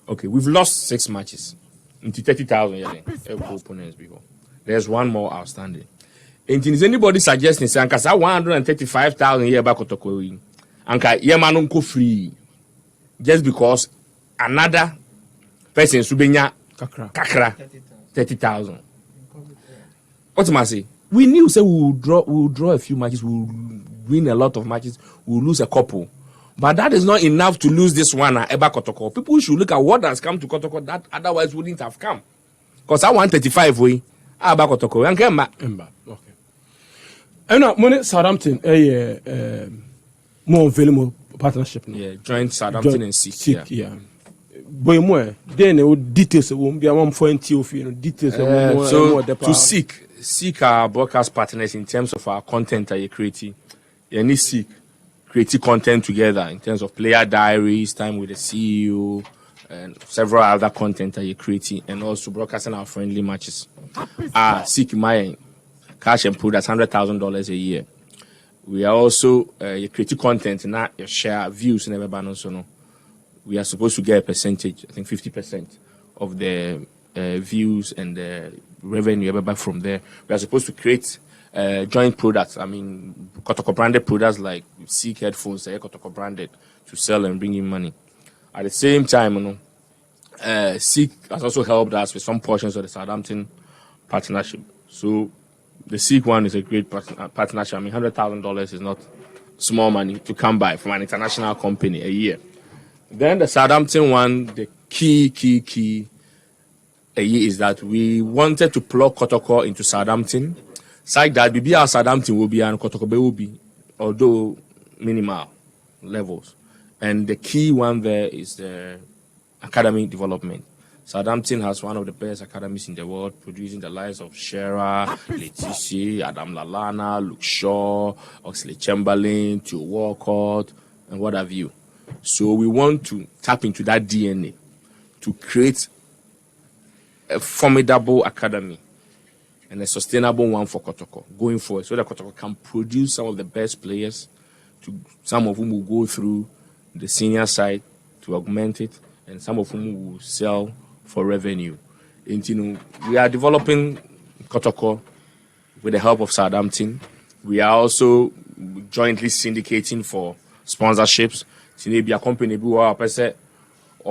Okay, we've lost 6 matches into 30,000 opponents before. There's one more outstanding. And is anybody suggesting say Anka 135,000 here back Kotoko? Anka Yemanun go free just because another person subenya kakra 30,000. What am I say? We knew say we'll draw a few matches, we'll win a lot of matches, we'll lose a couple. But that is not enough to lose this one at Eba Kotoko. People should look at what has come to Kotoko that otherwise wouldn't have come. Because I 135 way Eba Kotoko. Okay. I know money Southampton more available partnership now. Yeah, joint Southampton and Seek. Yeah. Boy more then details won't be one for details so to seek our broadcast partners in terms of our content that you create. You need seek creative content together in terms of player diaries, time with the CEO, and several other content that you're creating, and also broadcasting our friendly matches. Seek my cash and put that's $100,000 a year. We are also creative content and you share views and everybody also know. We are supposed to get a percentage, I think 50% of the views and the revenue everybody from there. We are supposed to create joint products. I mean, Kotoko branded products like Seek headphones, Kotoko branded to sell and bring in money. At the same time, Seek has also helped us with some portions of the Southampton partnership. So the Seek one is a great partnership. I mean, $100,000 is not small money to come by from an international company a year. Then the Southampton one, the key is that we wanted to plug Kotoko into Southampton. Like that, BBR Southampton will be and Kotoko will be, although minimal levels. And the key one there is the academy development. Southampton has one of the best academies in the world, producing the likes of Shearer, Letitia, Adam Lallana, Luke Shaw, Oxley Chamberlain, Theo Walcott, and what have you. So we want to tap into that DNA to create a formidable academy and a sustainable one for Kotoko going forward, so that Kotoko can produce some of the best players, some of whom will go through the senior side to augment it, and some of whom will sell for revenue. And, we are developing Kotoko with the help of Southampton. We are also jointly syndicating for sponsorships. Maybe a company or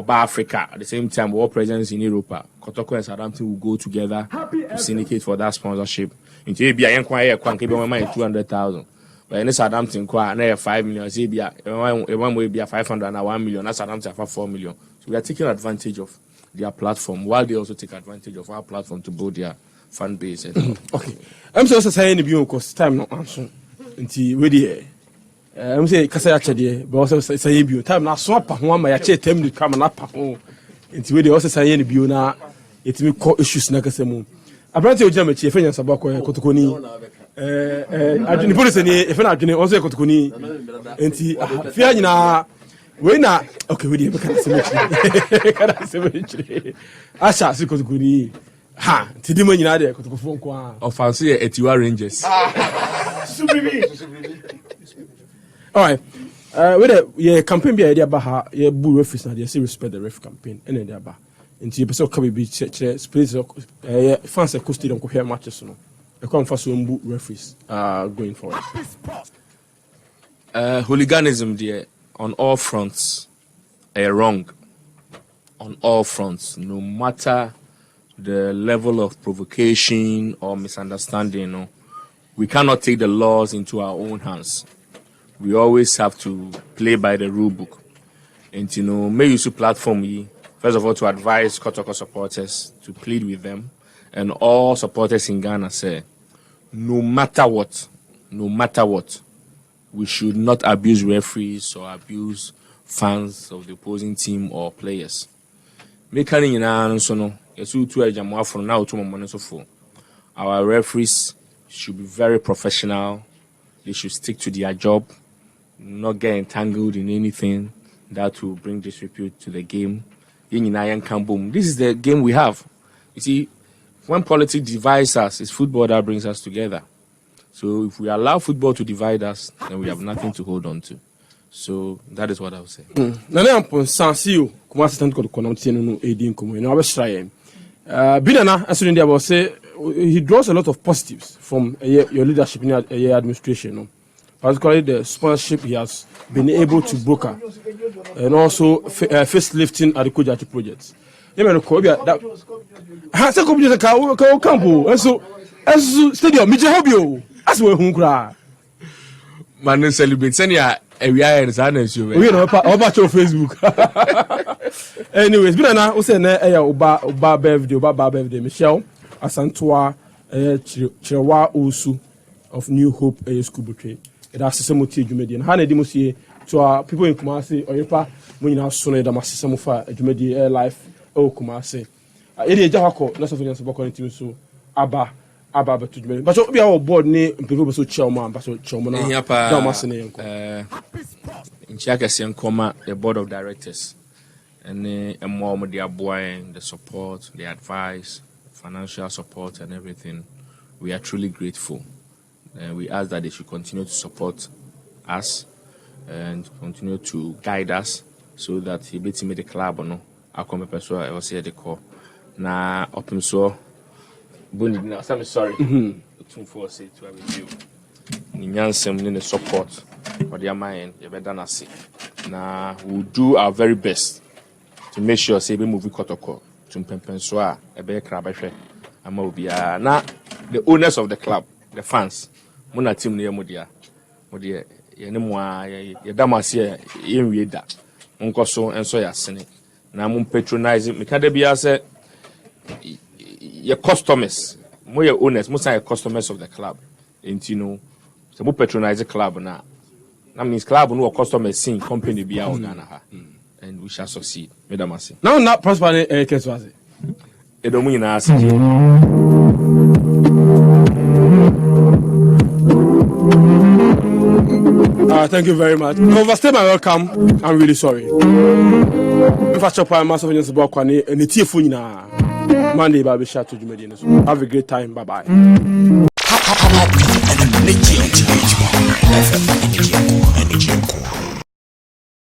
Africa at the same time, all presence in Europe. Kotoko and Southampton will go together to syndicate for that sponsorship. Until be a young quiet, 200,000. But in Southampton, 5 million. One will be a 500 and 1 million. That's Southampton for 4 million. So we are taking advantage of their platform while they also take advantage of our platform to build their fan base. Okay. I'm so saying because time not answer. Until we I'm saying Kasaya Chadi, but also say you time now swap one my tem to come up home. Until we also say any Buna, it will call issues Nakasemu. I brought you German chief and Sabako Kotokoni. I didn't put it in if I'm not also Kotokoni. And Fiana, when I okay, we didn't cemetery. Asha Sikotokuni. Ha, Tidiman United Kotoko. Or fancy at Etiwa Rangers. All right. With a campaign be idea about your boo reference and you respect the ref campaign and then about. Into your person can be space fans a custody on compare matches. No, a conference on boo referees going forward. Hooliganism, dear, on all fronts, wrong. On all fronts, no matter the level of provocation or misunderstanding, no, we cannot take the laws into our own hands. We always have to play by the rule book. And may use a platform, first of all, to advise Kotoko supporters, to plead with them, and all supporters in Ghana say, no matter what, we should not abuse referees or abuse fans of the opposing team or players. Yesu tu ejamo afro na otu momone so for. Our referees should be very professional. They should stick to their job, not get entangled in anything that will bring disrepute to the game. This is the game we have. You see, when politics divides us, it's football that brings us together. So if we allow football to divide us, then we have nothing to hold on to. So that is what I would say. Yaw Amponsah, CEO, Asante Kotoko, no Edin Komo. I was trying. Binana, as India was say, he draws a lot of positives from your leadership in your administration. No? Particularly the sponsorship he has been able to broker, and also facelifting at the Kojati projects. You know, that has a computer campo, and so as stadium, Mijay Hobio, as well, Hunkra. Man, celebrate. Send ya we are in Zanes. We know about your Facebook. Anyways, Binana, who said, Oba birthday, Michelle, Asantua, Chirewa Osu of New Hope School Bouquet. It has some Jumedian. Hannah Dimusi to our people in Kumasi, or Yapa, when you now sooner than Massisamufa, Jumedi Air Life, oh Kumasi. Eddie Jahako, not something else about continuing so Abba to Jumedi. But we are board name, people so Chelman, but so Chelman, in Chakasian Coma, the board of directors, and more with their boy, the support, the advice, financial support, and everything. We are truly grateful. We ask that they should continue to support us and continue to guide us so that he beats me the club or no. I come up so I was here the call. Na open so Bunny now. I'm sorry. To force it to have you. Ninyansem in the support for their mind, you better not see. Now we'll do our very best to make sure say we move Kotoko to Mpempenswa, a bear crab. I'm will be now the owners of the club, the fans. Muna team near Mudia. Mudia, Yenimwa, Yadamasia, Yen Reda, Uncle so and so yasene. Now, I'm patronizing. Me can't be as your customers, more your owners, most are customers of the club. And you know, so we patronize the club now. That means club no customers seeing company be out Ghana, and we shall succeed. Madam Asi. Now, not prosper, Keswazi. It don't mean us. Thank you very much. Overstay my welcome. I'm really sorry. If I chop my massive in the balcony and the tea Monday, Baby Shot to Jumedian. Have a great time. Bye bye.